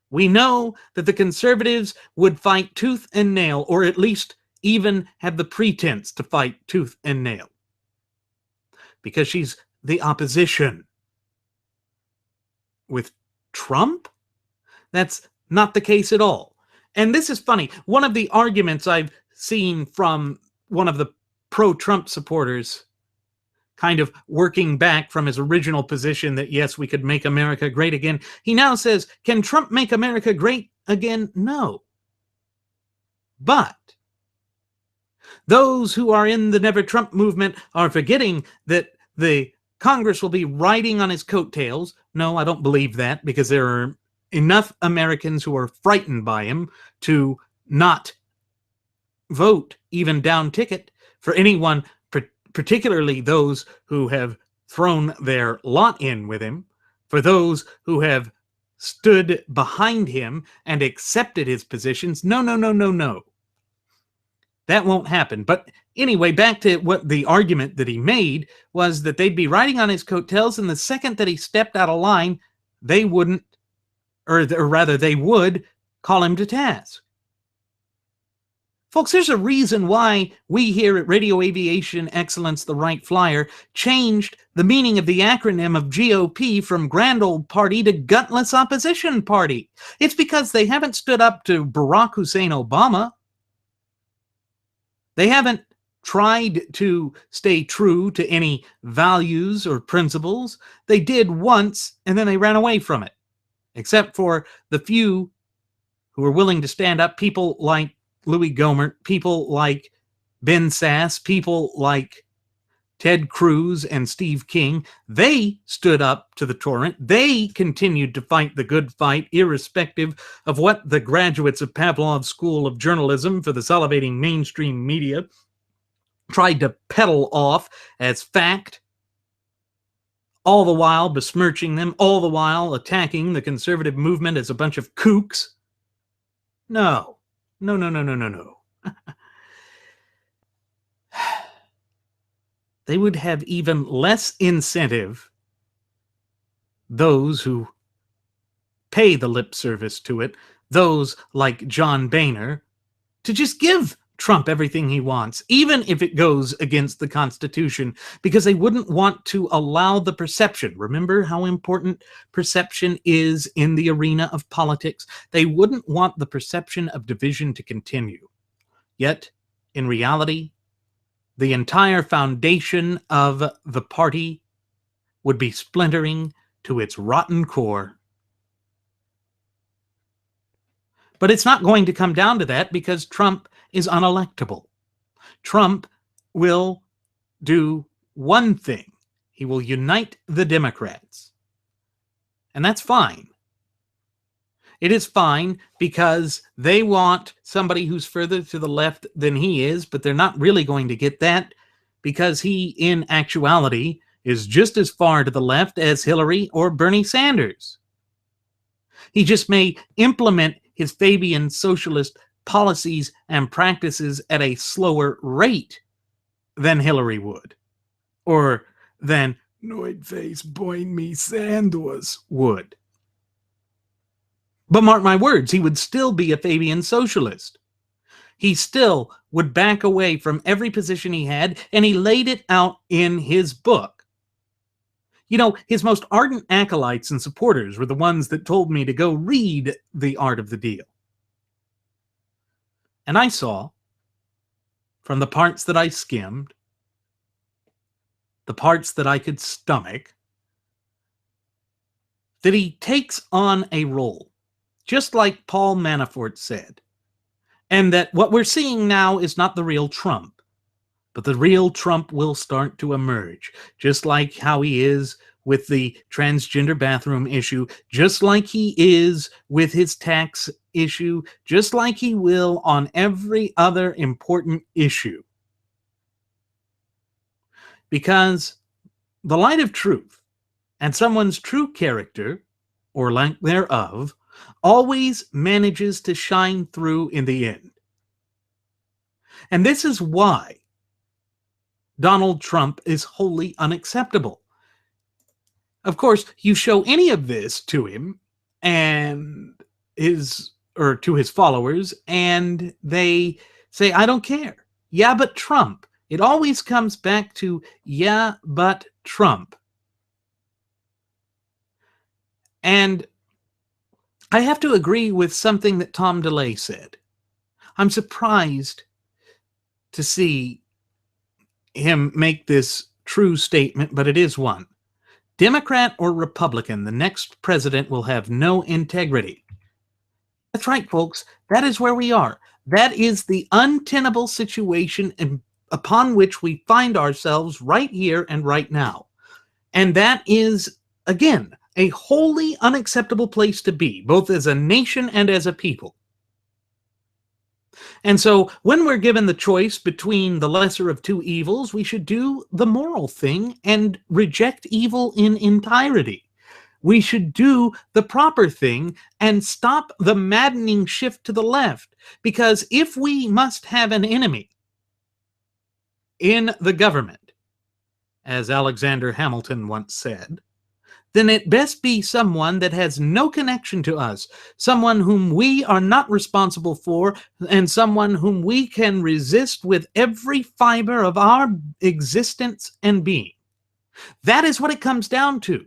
we know that the conservatives would fight tooth and nail, or at least even have the pretense to fight tooth and nail, because she's the opposition. With Trump, that's not the case at all. And this is funny. One of the arguments I've seen from one of the pro-Trump supporters, kind of working back from his original position that, yes, we could make America great again. He now says, can Trump make America great again? No. But those who are in the Never Trump movement are forgetting that the Congress will be riding on his coattails. No, I don't believe that, because there are enough Americans who are frightened by him to not vote even down ticket for anyone, particularly those who have thrown their lot in with him, for those who have stood behind him and accepted his positions. No, no, no, no, no. That won't happen. But anyway, back to what the argument that he made was that they'd be riding on his coattails, and the second that he stepped out of line, they wouldn't, or rather, they would call him to task. Folks, there's a reason why we here at Radio Aviation Excellence, the Wright Flyer, changed the meaning of the acronym of GOP from Grand Old Party to Gutless Opposition Party. It's because they haven't stood up to Barack Hussein Obama. They haven't tried to stay true to any values or principles. They did once, and then they ran away from it. Except for the few who were willing to stand up, people like Louis Gohmert, people like Ben Sass, people like Ted Cruz and Steve King. They stood up to the torrent. They continued to fight the good fight, irrespective of what the graduates of Pavlov's School of Journalism for the salivating mainstream media tried to peddle off as fact, all the while besmirching them, all the while attacking the conservative movement as a bunch of kooks. No. No, no, no, no, no, no. They would have even less incentive, those who pay the lip service to it, those like John Boehner, to just give Trump everything he wants, even if it goes against the Constitution, because they wouldn't want to allow the perception. Remember how important perception is in the arena of politics? They wouldn't want the perception of division to continue. Yet, in reality, the entire foundation of the party would be splintering to its rotten core. But it's not going to come down to that, because Trump is unelectable. Trump will do one thing. He will unite the Democrats. And that's fine. It is fine because they want somebody who's further to the left than he is, but they're not really going to get that because he, in actuality, is just as far to the left as Hillary or Bernie Sanders. He just may implement his Fabian socialist policies and practices at a slower rate than Hillary would, or than Noid-Face Boing Me Sanders would. But mark my words, he would still be a Fabian socialist. He still would back away from every position he had, and he laid it out in his book. You know, his most ardent acolytes and supporters were the ones that told me to go read The Art of the Deal. And I saw, from the parts that I skimmed, the parts that I could stomach, that he takes on a role, just like Paul Manafort said, and that what we're seeing now is not the real Trump, but the real Trump will start to emerge, just like how he is with the transgender bathroom issue, just like he is with his tax issue, just like he will on every other important issue. Because the light of truth and someone's true character, or lack thereof, always manages to shine through in the end. And this is why Donald Trump is wholly unacceptable. Of course, you show any of this to him and to his followers, and they say, I don't care. Yeah, but Trump. It always comes back to, yeah, but Trump. And I have to agree with something that Tom DeLay said. I'm surprised to see him make this true statement, but it is one. Democrat or Republican, the next president will have no integrity. That's right, folks. That is where we are. That is the untenable situation upon which we find ourselves right here and right now. And that is, again, a wholly unacceptable place to be, both as a nation and as a people. And so when we're given the choice between the lesser of two evils, we should do the moral thing and reject evil in entirety. We should do the proper thing and stop the maddening shift to the left. Because if we must have an enemy in the government, as Alexander Hamilton once said, then it best be someone that has no connection to us, someone whom we are not responsible for, and someone whom we can resist with every fiber of our existence and being. That is what it comes down to.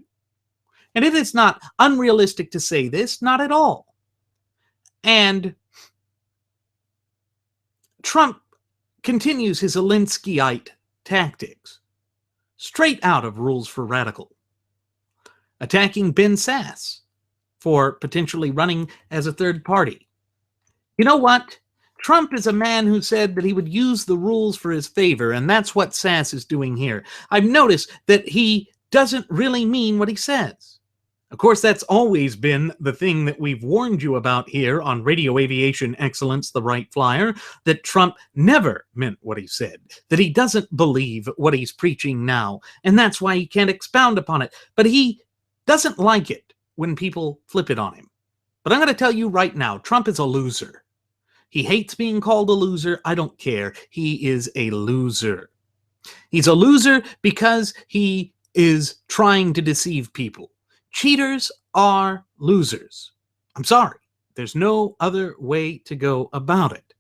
And it is not unrealistic to say this, not at all. And Trump continues his Alinskyite tactics, straight out of Rules for Radical, attacking Ben Sasse for potentially running as a third party. You know what? Trump is a man who said that he would use the rules for his favor, and that's what Sasse is doing here. I've noticed that he doesn't really mean what he says. Of course, that's always been the thing that we've warned you about here on Radio Aviation Excellence, the Wright Flyer, that Trump never meant what he said, that he doesn't believe what he's preaching now, and that's why he can't expound upon it. But he doesn't like it when people flip it on him. But I'm going to tell you right now, Trump is a loser. He hates being called a loser. I don't care. He is a loser. He's a loser because he is trying to deceive people. Cheaters are losers. I'm sorry. There's no other way to go about it.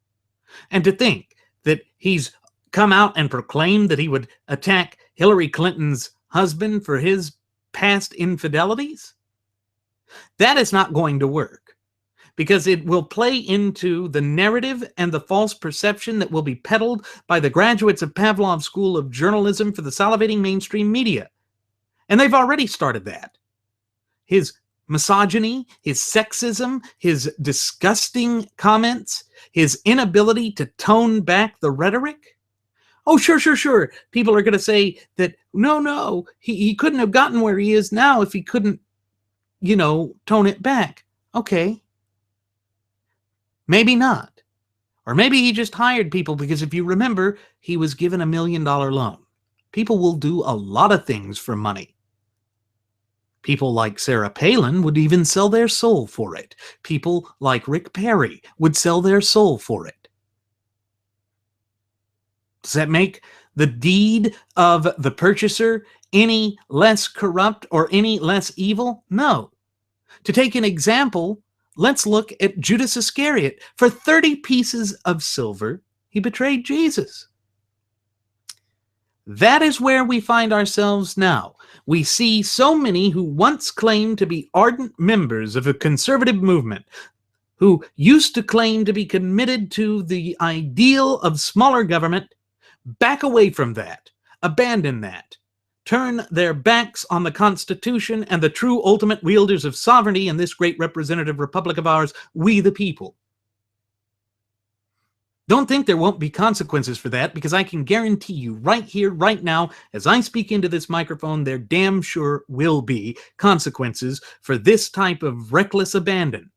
And to think that he's come out and proclaimed that he would attack Hillary Clinton's husband for his past infidelities, that is not going to work, because it will play into the narrative and the false perception that will be peddled by the graduates of Pavlov's School of Journalism for the salivating mainstream media. And they've already started that. His misogyny, his sexism, his disgusting comments, his inability to tone back the rhetoric. Oh, sure. People are going to say that, no, he couldn't have gotten where he is now if he couldn't, tone it back. Okay. Maybe not. Or maybe he just hired people, because if you remember, he was given $1 million loan. People will do a lot of things for money. People like Sarah Palin would even sell their soul for it. People like Rick Perry would sell their soul for it. Does that make the deed of the purchaser any less corrupt or any less evil? No. To take an example, let's look at Judas Iscariot. For 30 pieces of silver, he betrayed Jesus. That is where we find ourselves now. We see so many who once claimed to be ardent members of a conservative movement, who used to claim to be committed to the ideal of smaller government, back away from that, abandon that, turn their backs on the Constitution and the true ultimate wielders of sovereignty in this great representative republic of ours, we the people. Don't think there won't be consequences for that, because I can guarantee you right here, right now, as I speak into this microphone, there damn sure will be consequences for this type of reckless abandon.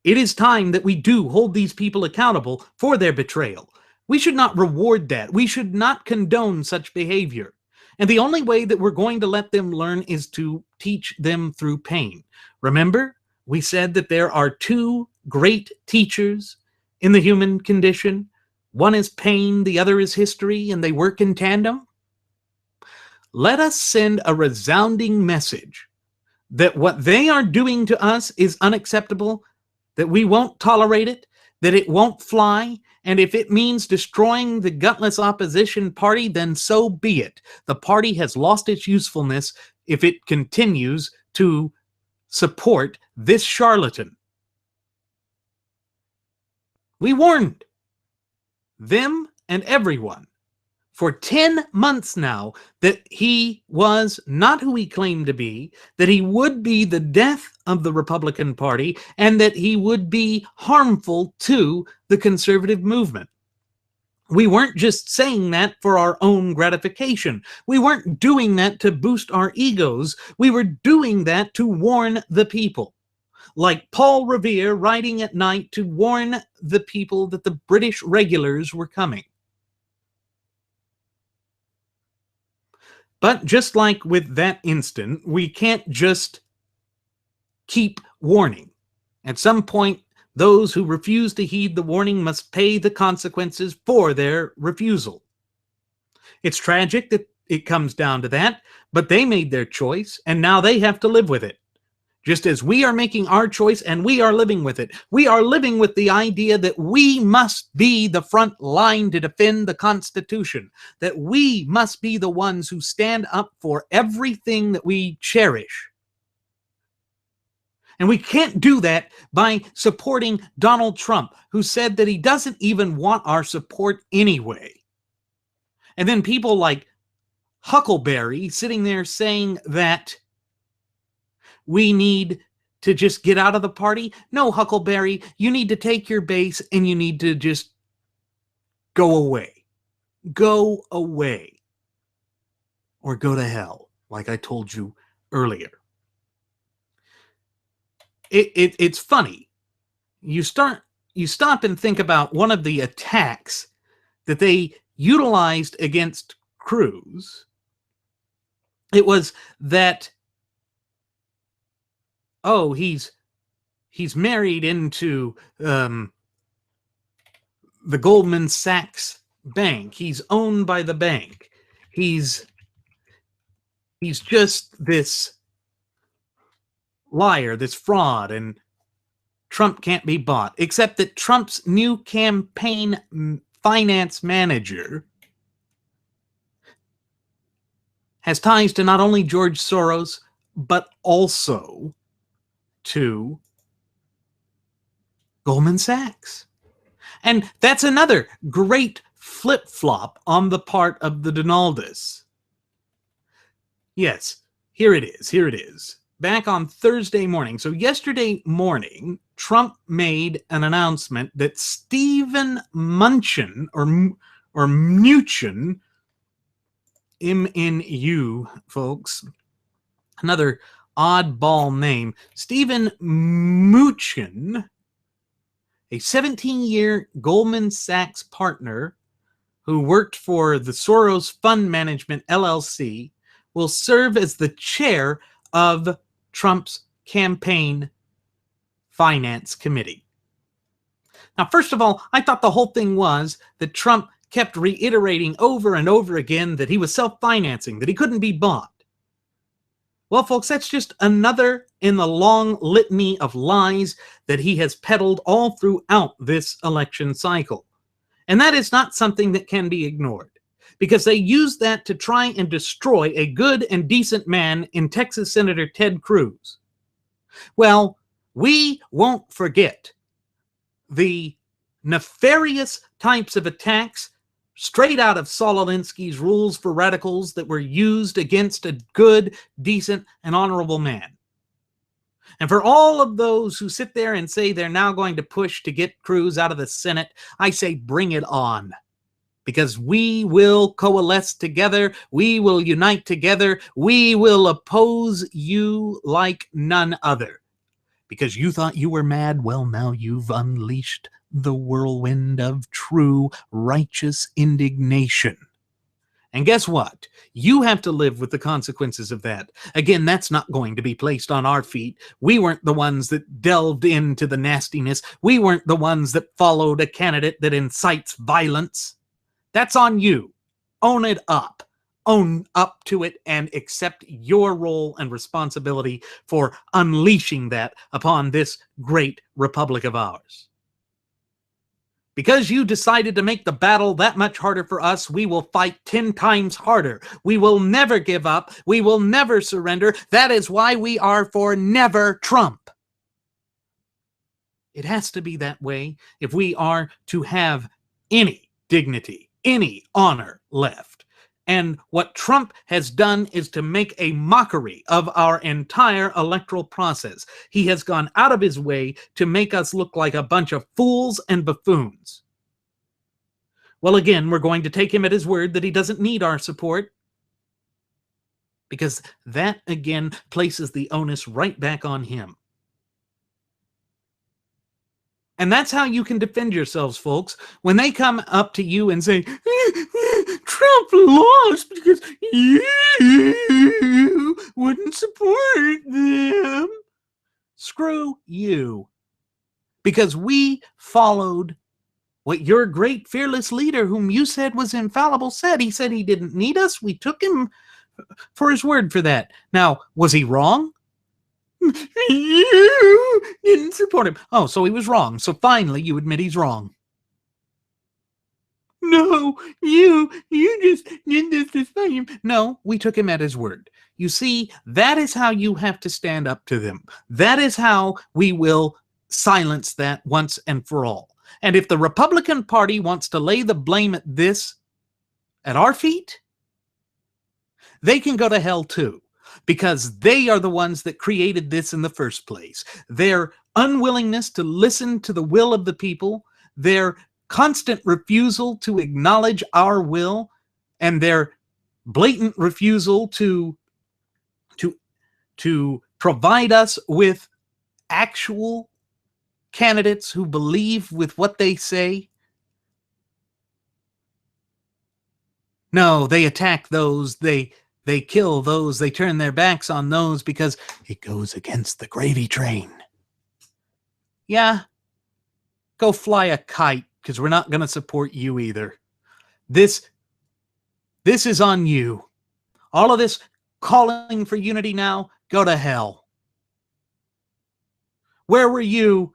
It is time that we do hold these people accountable for their betrayal. We should not reward that. We should not condone such behavior. And the only way that we're going to let them learn is to teach them through pain. Remember, we said that there are two great teachers in the human condition. One is pain, the other is history, and they work in tandem. Let us send a resounding message that what they are doing to us is unacceptable, that we won't tolerate it, that it won't fly, and if it means destroying the gutless opposition party, then so be it. The party has lost its usefulness if it continues to support this charlatan. We warned them and everyone for 10 months now that he was not who he claimed to be, that he would be the death of the Republican Party, and that he would be harmful to the conservative movement. We weren't just saying that for our own gratification. We weren't doing that to boost our egos. We were doing that to warn the people. like Paul Revere riding at night to warn the people that the British regulars were coming. But just like with that instant, we can't just keep warning. At some point, those who refuse to heed the warning must pay the consequences for their refusal. It's tragic that it comes down to that, but they made their choice, and now they have to live with it. Just as we are making our choice and we are living with it. We are living with the idea that we must be the front line to defend the Constitution, that we must be the ones who stand up for everything that we cherish. And we can't do that by supporting Donald Trump, who said that he doesn't even want our support anyway. And then people like Huckleberry sitting there saying that we need to just get out of the party. No, Huckleberry, you need to take your base and you need to just go away. Go away. Or go to hell, like I told you earlier. It's funny. You stop and think about one of the attacks that they utilized against Cruz. It was that, oh, he's married into the Goldman Sachs bank. He's owned by the bank. He's just this liar, this fraud, and Trump can't be bought. Except that Trump's new campaign finance manager has ties to not only George Soros, but also to Goldman Sachs. And that's another great flip-flop on the part of the Donaldists. Yes, here it is. Here it is. Back on Thursday morning. So yesterday morning, Trump made an announcement that Stephen Mnuchin, or Mnuchin, M-N-U, folks, another oddball name, Stephen Mnuchin, a 17-year Goldman Sachs partner who worked for the Soros Fund Management LLC, will serve as the chair of Trump's campaign finance committee. Now, first of all, I thought the whole thing was that Trump kept reiterating over and over again that he was self-financing, that he couldn't be bought. Well, folks, that's just another in the long litany of lies that he has peddled all throughout this election cycle. And that is not something that can be ignored, because they use that to try and destroy a good and decent man in Texas Senator Ted Cruz. Well, we won't forget the nefarious types of attacks straight out of Saul Alinsky's Rules for Radicals that were used against a good, decent, and honorable man. And for all of those who sit there and say they're now going to push to get Cruz out of the Senate, I say bring it on. Because we will coalesce together, we will unite together, we will oppose you like none other. Because you thought you were mad, well, now you've unleashed the whirlwind of true righteous indignation. And guess what? You have to live with the consequences of that. Again, that's not going to be placed on our feet. We weren't the ones that delved into the nastiness. We weren't the ones that followed a candidate that incites violence. That's on you. Own it up. Own up to it and accept your role and responsibility for unleashing that upon this great republic of ours. Because you decided to make the battle that much harder for us, we will fight 10 times harder. We will never give up. We will never surrender. That is why we are for never Trump. It has to be that way if we are to have any dignity, any honor left. And what Trump has done is to make a mockery of our entire electoral process. He has gone out of his way to make us look like a bunch of fools and buffoons. Well, again, we're going to take him at his word that he doesn't need our support, because that, again, places the onus right back on him. And that's how you can defend yourselves, folks. When they come up to you and say, Trump lost because you wouldn't support them. Screw you. Because we followed what your great fearless leader, whom you said was infallible, said. He said he didn't need us. We took him for his word for that. Now, was he wrong? You didn't support him. Oh, so he was wrong. So finally you admit he's wrong. No, you just did this to spite him. No, we took him at his word. You see, that is how you have to stand up to them. That is how we will silence that once and for all. And if the Republican Party wants to lay the blame at our feet, they can go to hell too, because they are the ones that created this in the first place. Their unwillingness to listen to the will of the people, their constant refusal to acknowledge our will, and their blatant refusal to provide us with actual candidates who believe with what they say. No, they attack those, they kill those, they turn their backs on those because it goes against the gravy train. Yeah, go fly a kite, because we're not going to support you either. This is on you. All of this calling for unity now, go to hell. Where were you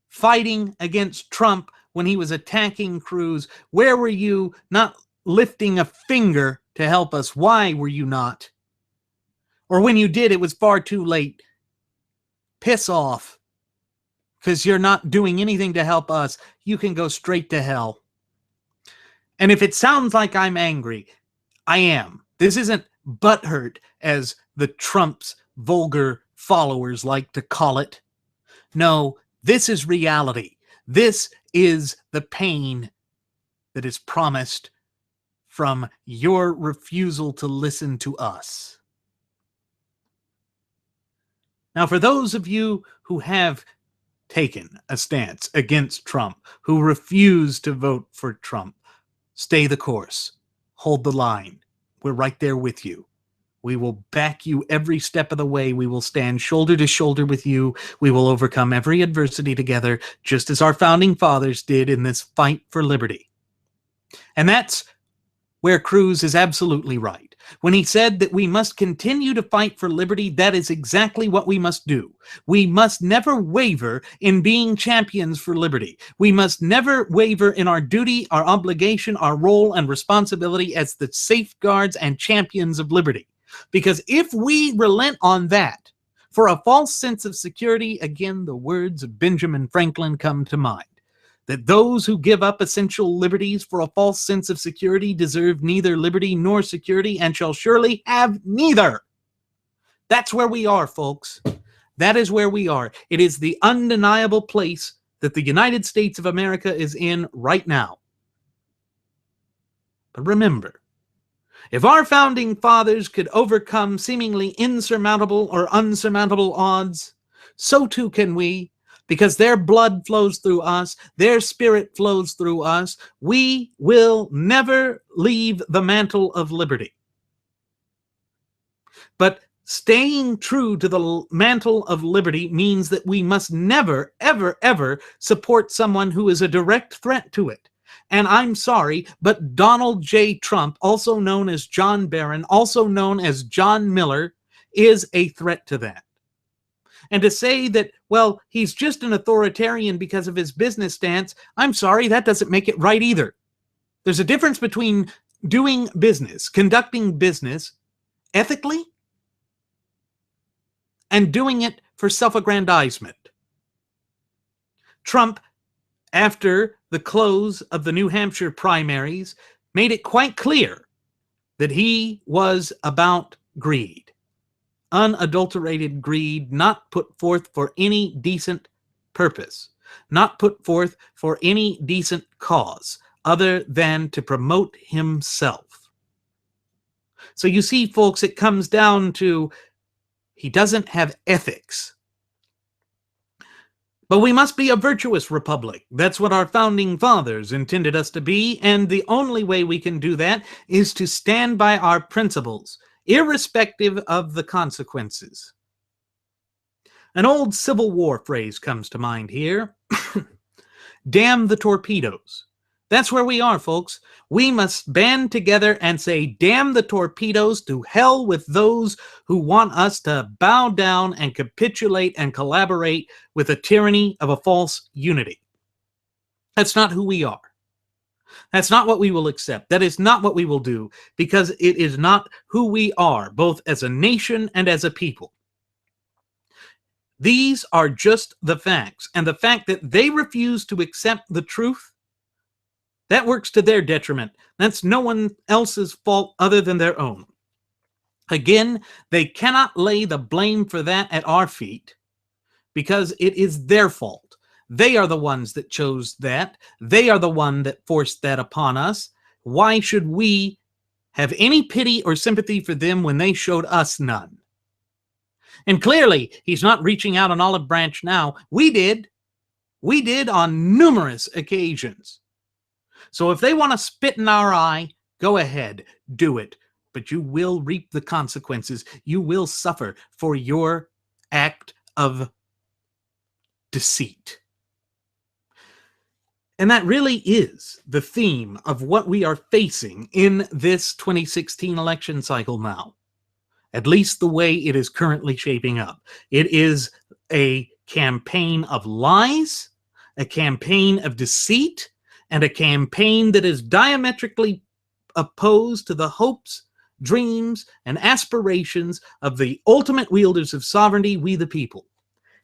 fighting against Trump when he was attacking Cruz? Where were you not lifting a finger to help us? Why were you not? Or when you did, it was far too late. Piss off. Because you're not doing anything to help us. You can go straight to hell. And if it sounds like I'm angry, I am. This isn't butthurt, as the Trump's vulgar followers like to call it. No, this is reality. This is the pain that is promised from your refusal to listen to us. Now, for those of you who have taken a stance against Trump, who refuse to vote for Trump, stay the course. Hold the line. We're right there with you. We will back you every step of the way. We will stand shoulder to shoulder with you. We will overcome every adversity together, just as our founding fathers did in this fight for liberty. And that's where Cruz is absolutely right. When he said that we must continue to fight for liberty, that is exactly what we must do. We must never waver in being champions for liberty. We must never waver in our duty, our obligation, our role and responsibility as the safeguards and champions of liberty. Because if we relent on that for a false sense of security, again, the words of Benjamin Franklin come to mind, that those who give up essential liberties for a false sense of security deserve neither liberty nor security and shall surely have neither. That's where we are, folks. That is where we are. It is the undeniable place that the United States of America is in right now. But remember, if our founding fathers could overcome seemingly insurmountable or unsurmountable odds, so too can we, because their blood flows through us, their spirit flows through us. We will never leave the mantle of liberty. But staying true to the mantle of liberty means that we must never, ever, ever support someone who is a direct threat to it. And I'm sorry, but Donald J. Trump, also known as John Barron, also known as John Miller, is a threat to that. And to say that, well, he's just an authoritarian because of his business stance, I'm sorry, that doesn't make it right either. There's a difference between doing business, conducting business ethically, and doing it for self-aggrandizement. Trump, after the close of the New Hampshire primaries, made it quite clear that he was about greed. Unadulterated greed, not put forth for any decent purpose, not put forth for any decent cause other than to promote himself. So you see, folks, it comes down to he doesn't have ethics. But we must be a virtuous republic. That's what our founding fathers intended us to be, and the only way we can do that is to stand by our principles, irrespective of the consequences. An old Civil War phrase comes to mind here. Damn the torpedoes. That's where we are, folks. We must band together and say, damn the torpedoes, to hell with those who want us to bow down and capitulate and collaborate with the tyranny of a false unity. That's not who we are. That's not what we will accept. That is not what we will do, because it is not who we are, both as a nation and as a people. These are just the facts, and the fact that they refuse to accept the truth, that works to their detriment. That's no one else's fault other than their own. Again, they cannot lay the blame for that at our feet, because it is their fault. They are the ones that chose that. They are the one that forced that upon us. Why should we have any pity or sympathy for them when they showed us none? And clearly, he's not reaching out an olive branch now. We did. We did on numerous occasions. So if they want to spit in our eye, go ahead, do it. But you will reap the consequences. You will suffer for your act of deceit. And that really is the theme of what we are facing in this 2016 election cycle now. At least the way it is currently shaping up. It is a campaign of lies, a campaign of deceit, and a campaign that is diametrically opposed to the hopes, dreams, and aspirations of the ultimate wielders of sovereignty, we the people.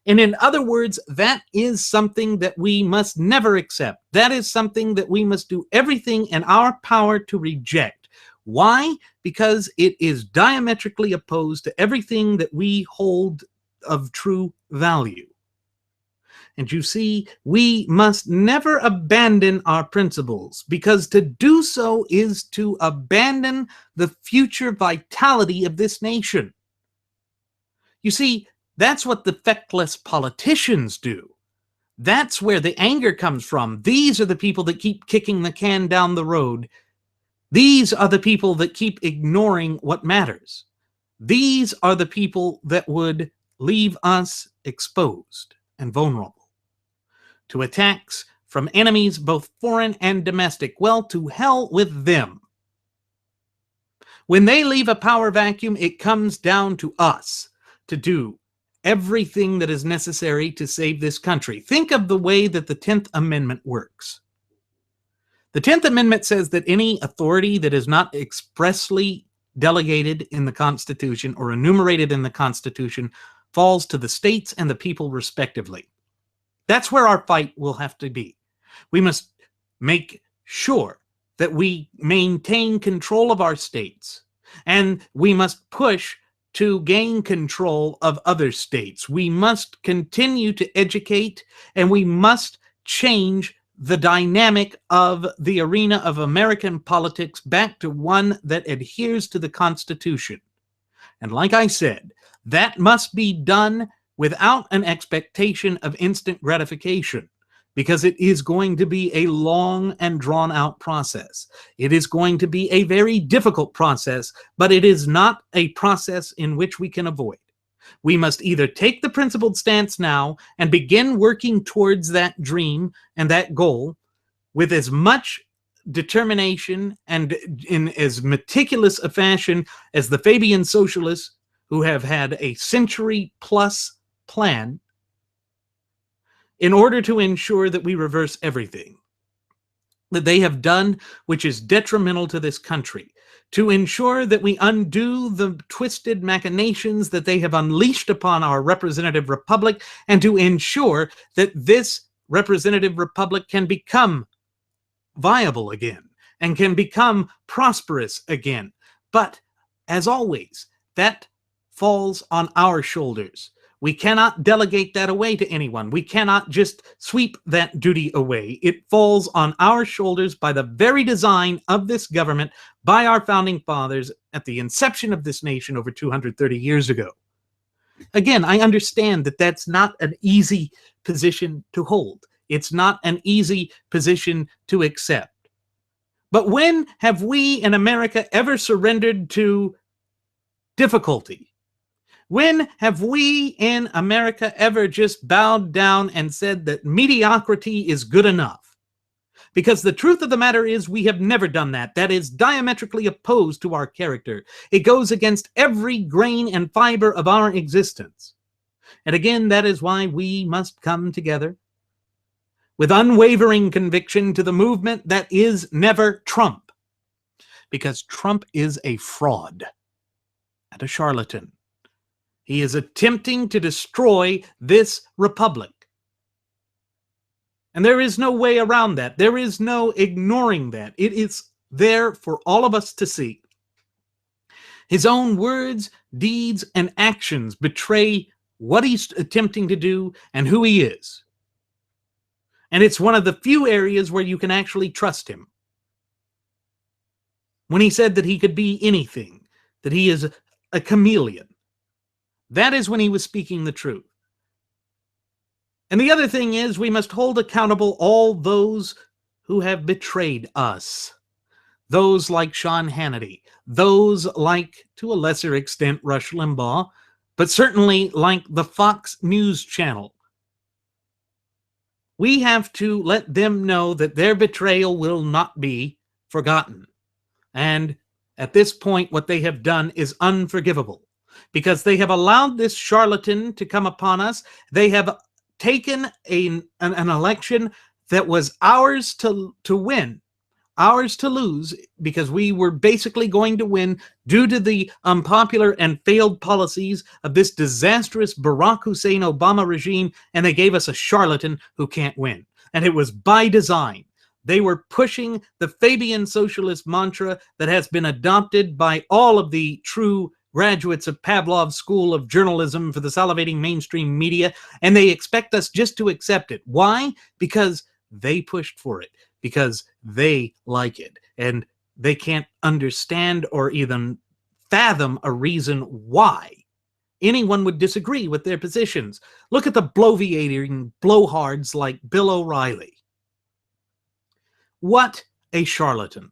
And in other words, that is something that we must never accept. That is something that we must do everything in our power to reject. Why? Because it is diametrically opposed to everything that we hold of true value. And you see, we must never abandon our principles, because to do so is to abandon the future vitality of this nation. You see, that's what the feckless politicians do. That's where the anger comes from. These are the people that keep kicking the can down the road. These are the people that keep ignoring what matters. These are the people that would leave us exposed and vulnerable to attacks from enemies, both foreign and domestic. Well, to hell with them. When they leave a power vacuum, it comes down to us to do everything that is necessary to save this country. Think of the way that the 10th Amendment works. The 10th Amendment says that any authority that is not expressly delegated in the Constitution or enumerated in the Constitution falls to the states and the people respectively. That's where our fight will have to be. We must make sure that we maintain control of our states, and we must push to gain control of other states. We must continue to educate, and we must change the dynamic of the arena of American politics back to one that adheres to the Constitution. And like I said, that must be done without an expectation of instant gratification, because it is going to be a long and drawn-out process. It is going to be a very difficult process, but it is not a process in which we can avoid. We must either take the principled stance now and begin working towards that dream and that goal with as much determination and in as meticulous a fashion as the Fabian socialists, who have had a century-plus plan, in order to ensure that we reverse everything that they have done which is detrimental to this country, to ensure that we undo the twisted machinations that they have unleashed upon our representative republic, and to ensure that this representative republic can become viable again and can become prosperous again. But as always, that falls on our shoulders. We cannot delegate that away to anyone. We cannot just sweep that duty away. It falls on our shoulders by the very design of this government, by our founding fathers at the inception of this nation over 230 years ago. Again, I understand that that's not an easy position to hold. It's not an easy position to accept. But when have we in America ever surrendered to difficulty? When have we in America ever just bowed down and said that mediocrity is good enough? Because the truth of the matter is, we have never done that. That is diametrically opposed to our character. It goes against every grain and fiber of our existence. And again, that is why we must come together with unwavering conviction to the movement that is never Trump. Because Trump is a fraud and a charlatan. He is attempting to destroy this republic. And there is no way around that. There is no ignoring that. It is there for all of us to see. His own words, deeds, and actions betray what he's attempting to do and who he is. And it's one of the few areas where you can actually trust him. When he said that he could be anything, that he is a chameleon, that is when he was speaking the truth. And the other thing is, we must hold accountable all those who have betrayed us. Those like Sean Hannity, those like, to a lesser extent, Rush Limbaugh, but certainly like the Fox News channel. We have to let them know that their betrayal will not be forgotten. And at this point, what they have done is unforgivable, because they have allowed this charlatan to come upon us. They have taken an election that was ours to win, ours to lose, because we were basically going to win due to the unpopular and failed policies of this disastrous Barack Hussein Obama regime, and they gave us a charlatan who can't win. And it was by design. They were pushing the Fabian socialist mantra that has been adopted by all of the true graduates of Pavlov's School of Journalism for the salivating mainstream media, and they expect us just to accept it. Why? Because they pushed for it, because they like it, and they can't understand or even fathom a reason why anyone would disagree with their positions. Look at the bloviating blowhards like Bill O'Reilly. What a charlatan.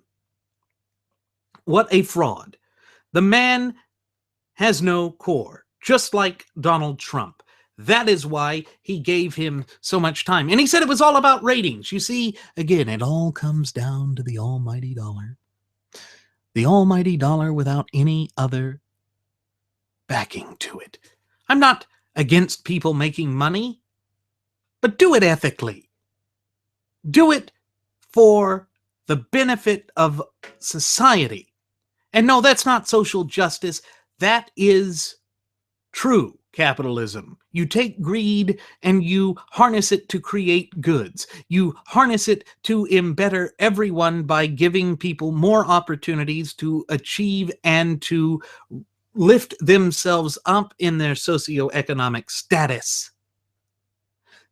What a fraud. The man has no core, just like Donald Trump. That is why he gave him so much time. And he said it was all about ratings. You see, again, it all comes down to the almighty dollar. The almighty dollar without any other backing to it. I'm not against people making money, but do it ethically. Do it for the benefit of society. And no, that's not social justice. That is true capitalism. You take greed and you harness it to create goods. You harness it to embetter everyone by giving people more opportunities to achieve and to lift themselves up in their socioeconomic status.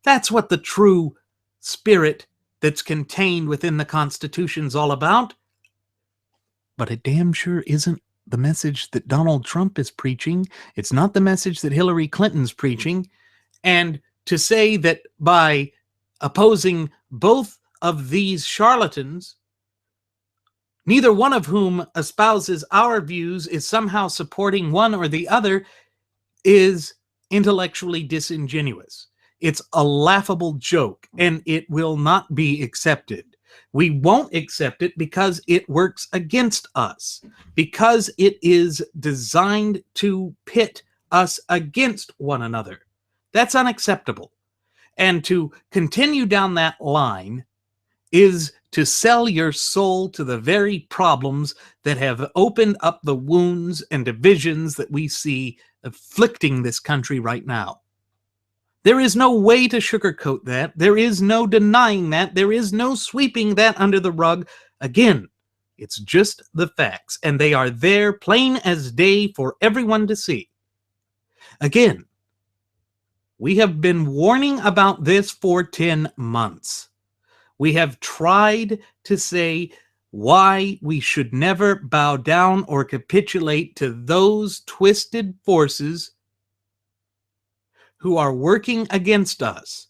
That's what the true spirit that's contained within the Constitution's all about. But it damn sure isn't the message that Donald Trump is preaching. It's not the message that Hillary Clinton's preaching. And to say that by opposing both of these charlatans, neither one of whom espouses our views, is somehow supporting one or the other, is intellectually disingenuous. It's a laughable joke, and it will not be accepted. We won't accept it because it works against us, because it is designed to pit us against one another. That's unacceptable. And to continue down that line is to sell your soul to the very problems that have opened up the wounds and divisions that we see afflicting this country right now. There is no way to sugarcoat that. There is no denying that. There is no sweeping that under the rug. Again, it's just the facts, and they are there plain as day for everyone to see. Again, we have been warning about this for 10 months. We have tried to say why we should never bow down or capitulate to those twisted forces who are working against us,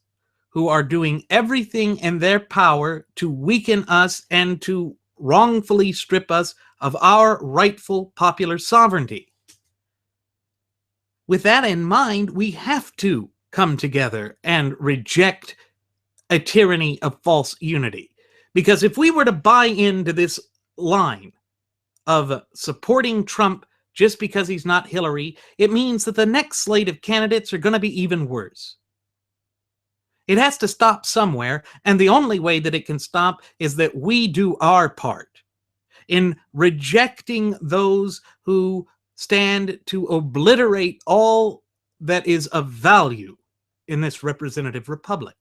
who are doing everything in their power to weaken us and to wrongfully strip us of our rightful popular sovereignty. With that in mind, we have to come together and reject a tyranny of false unity. Because if we were to buy into this line of supporting Trump just because he's not Hillary, it means that the next slate of candidates are going to be even worse. It has to stop somewhere, and the only way that it can stop is that we do our part in rejecting those who stand to obliterate all that is of value in this representative republic.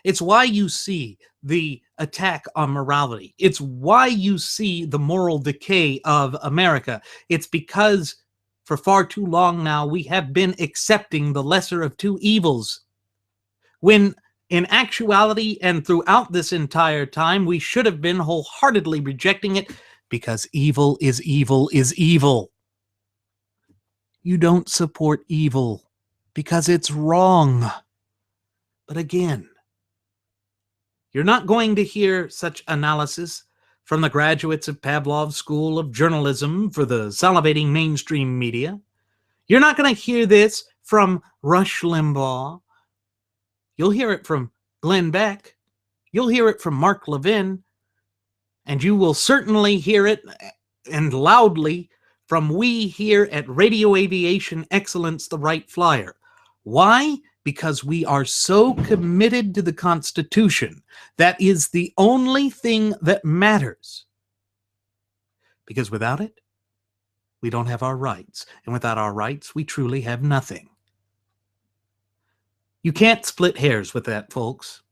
It's why you see the attack on morality. It's why you see the moral decay of America. It's because for far too long now we have been accepting the lesser of two evils, when in actuality and throughout this entire time we should have been wholeheartedly rejecting it, because evil is evil is evil. You don't support evil because it's wrong. But again, you're not going to hear such analysis from the graduates of Pavlov's School of Journalism for the salivating mainstream media. You're not going to hear this from Rush Limbaugh. You'll hear it from Glenn Beck. You'll hear it from Mark Levin. And you will certainly hear it, and loudly, from we here at Radio Aviation Excellence, the Wright Flyer. Why? Because we are so committed to the Constitution. That is the only thing that matters. Because without it, we don't have our rights. And without our rights, we truly have nothing. You can't split hairs with that, folks.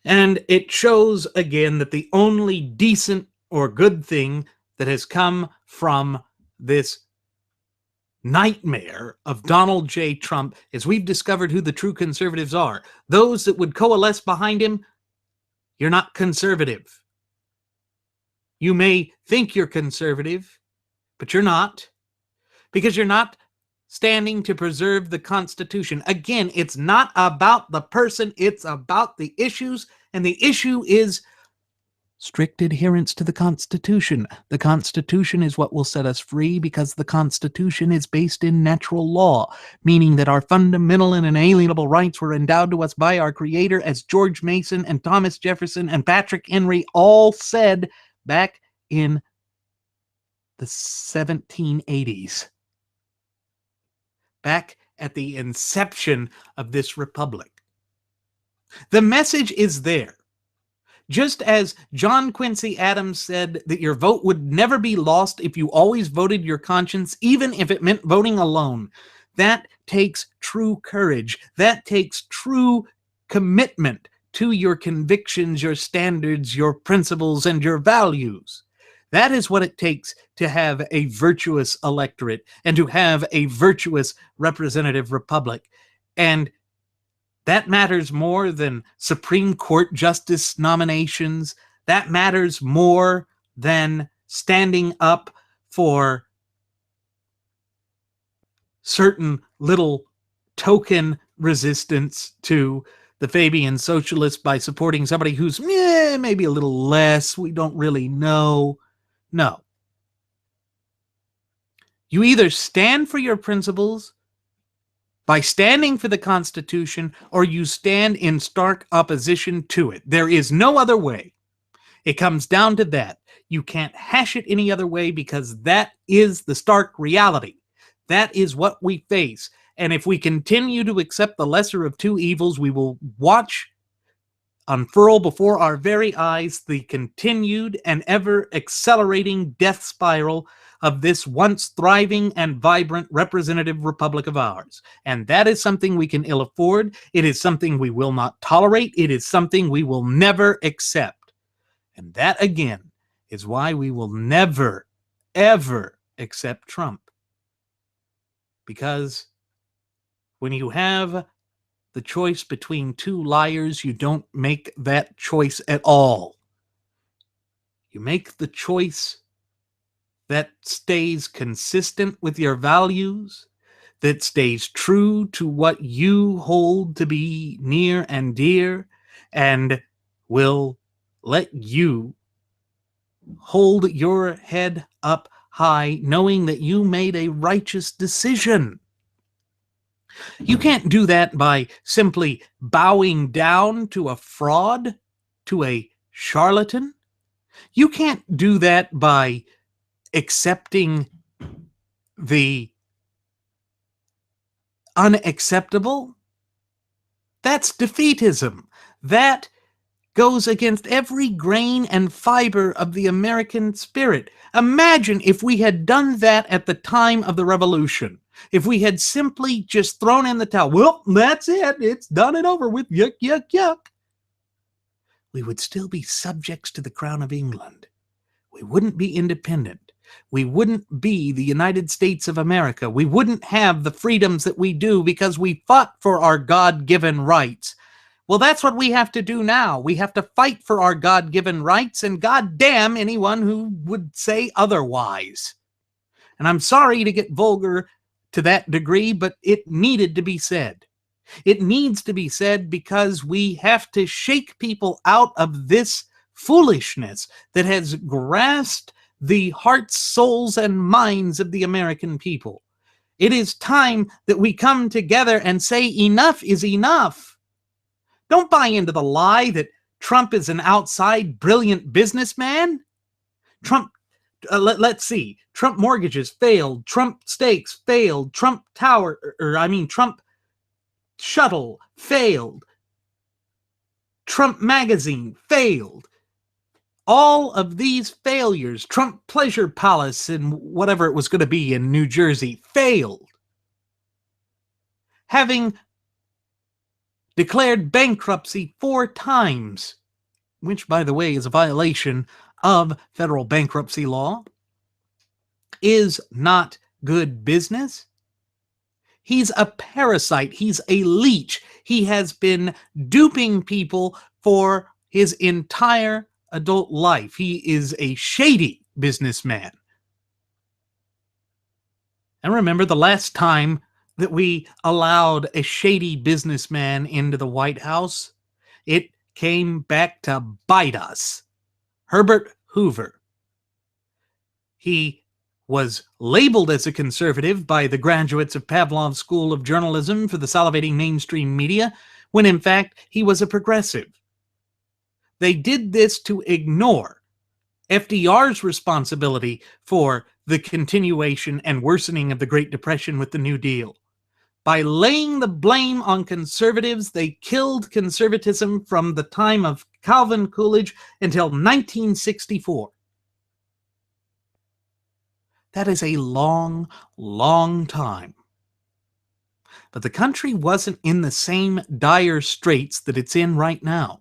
And it shows again that the only decent or good thing that has come from this nightmare of Donald J. Trump is we've discovered who the true conservatives are. Those that would coalesce behind him, you're not conservative. You may think you're conservative, but you're not, because you're not standing to preserve the Constitution. Again, it's not about the person, it's about the issues, and the issue is strict adherence to the Constitution. The Constitution is what will set us free, because the Constitution is based in natural law, meaning that our fundamental and inalienable rights were endowed to us by our Creator, as George Mason and Thomas Jefferson and Patrick Henry all said back in the 1780s. Back at the inception of this republic. The message is there. Just as John Quincy Adams said that your vote would never be lost if you always voted your conscience, even if it meant voting alone. That takes true courage. That takes true commitment to your convictions, your standards, your principles, and your values. That is what it takes to have a virtuous electorate and to have a virtuous representative republic. And that matters more than Supreme Court justice nominations. That matters more than standing up for certain little token resistance to the Fabian socialists by supporting somebody who's maybe a little less. We don't really know. No. You either stand for your principles by standing for the Constitution, or you stand in stark opposition to it. There is no other way. It comes down to that. You can't hash it any other way, because that is the stark reality. That is what we face. And if we continue to accept the lesser of two evils, we will watch unfurl before our very eyes the continued and ever accelerating death spiral of this once thriving and vibrant representative republic of ours. And that is something we can ill afford. It is something we will not tolerate. It is something we will never accept. And that, again, is why we will never, ever accept Trump. Because when you have the choice between two liars, you don't make that choice at all. You make the choice that stays consistent with your values, that stays true to what you hold to be near and dear, and will let you hold your head up high, knowing that you made a righteous decision. You can't do that by simply bowing down to a fraud, to a charlatan. You can't do that by accepting the unacceptable. That's defeatism. That goes against every grain and fiber of the American spirit. Imagine if we had done that at the time of the Revolution. If we had simply just thrown in the towel, well, that's it. It's done and over with. Yuck, yuck, yuck. We would still be subjects to the Crown of England. We wouldn't be independent. We wouldn't be the United States of America. We wouldn't have the freedoms that we do because we fought for our God-given rights. Well, that's what we have to do now. We have to fight for our God-given rights, and goddamn anyone who would say otherwise. And I'm sorry to get vulgar to that degree, but it needed to be said. It needs to be said because we have to shake people out of this foolishness that has grasped the hearts, souls, and minds of the American people. It is time that we come together and say enough is enough. Don't buy into the lie that Trump is an outside, brilliant businessman. Trump, let's see, Trump mortgages failed, Trump stakes failed, Trump Trump shuttle failed, Trump magazine failed. All of these failures, Trump Pleasure Palace and whatever it was going to be in New Jersey, failed. Having declared bankruptcy 4 times, which, by the way, is a violation of federal bankruptcy law, is not good business. He's a parasite. He's a leech. He has been duping people for his entire adult life. He is a shady businessman. And remember, the last time that we allowed a shady businessman into the White House, it came back to bite us. Herbert Hoover. He was labeled as a conservative by the graduates of Pavlov's School of Journalism for the salivating mainstream media, when in fact he was a progressive. They did this to ignore FDR's responsibility for the continuation and worsening of the Great Depression with the New Deal. By laying the blame on conservatives, they killed conservatism from the time of Calvin Coolidge until 1964. That is a long, long time. But the country wasn't in the same dire straits that it's in right now.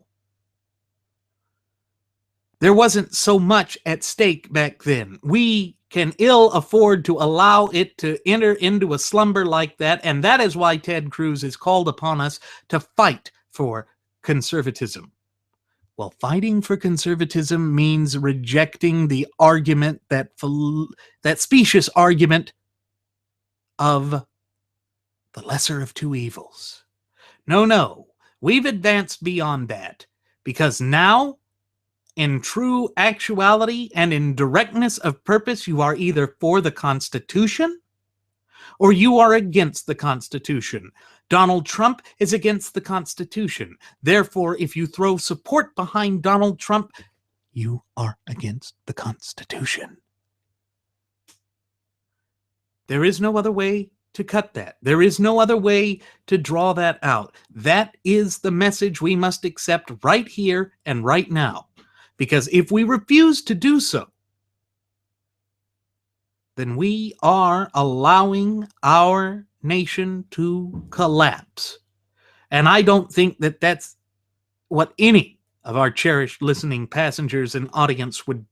There wasn't so much at stake back then. We can ill afford to allow it to enter into a slumber like that, and that is why Ted Cruz has called upon us to fight for conservatism. Well, fighting for conservatism means rejecting the argument, that specious argument of the lesser of two evils. No, we've advanced beyond that, because now, in true actuality and in directness of purpose, you are either for the Constitution or you are against the Constitution. Donald Trump is against the Constitution. Therefore, if you throw support behind Donald Trump, you are against the Constitution. There is no other way to cut that. There is no other way to draw that out. That is the message we must accept right here and right now. Because if we refuse to do so, then we are allowing our nation to collapse. And I don't think that that's what any of our cherished listening passengers and audience would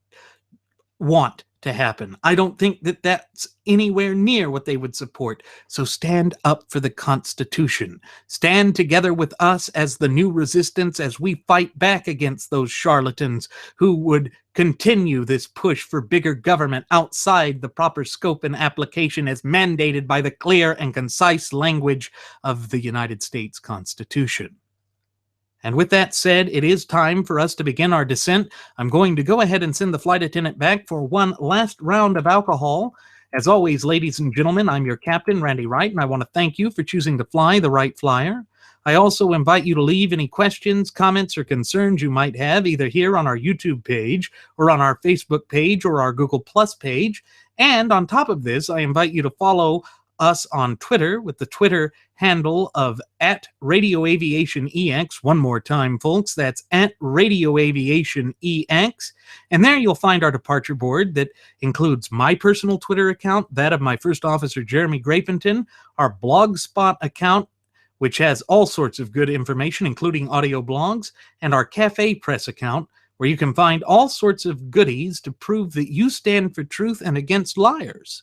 want to happen. I don't think that that's anywhere near what they would support. So stand up for the Constitution. Stand together with us as the new resistance as we fight back against those charlatans who would continue this push for bigger government outside the proper scope and application as mandated by the clear and concise language of the United States Constitution. And with that said, it is time for us to begin our descent. I'm going to go ahead and send the flight attendant back for one last round of alcohol. As always, ladies and gentlemen, I'm your captain, Randy Wright, and I want to thank you for choosing to fly the Wright Flyer. I also invite you to leave any questions, comments, or concerns you might have either here on our YouTube page or on our Facebook page or our Google Plus page. And on top of this, I invite you to follow us on Twitter with the Twitter handle of @RadioAviationEX. One more time, folks, that's @RadioAviationEX. And there you'll find our departure board that includes my personal Twitter account, that of my First Officer Jeremy Grapington, our Blogspot account, which has all sorts of good information, including audio blogs, and our Cafe Press account, where you can find all sorts of goodies to prove that you stand for truth and against liars.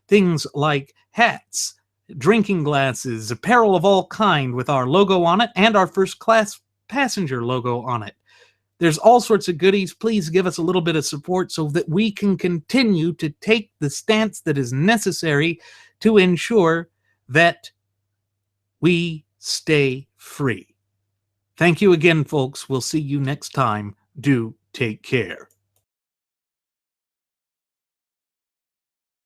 Things like hats, drinking glasses, apparel of all kind with our logo on it and our first class passenger logo on it. There's all sorts of goodies. Please give us a little bit of support so that we can continue to take the stance that is necessary to ensure that we stay free. Thank you again, folks. We'll see you next time. Do take care.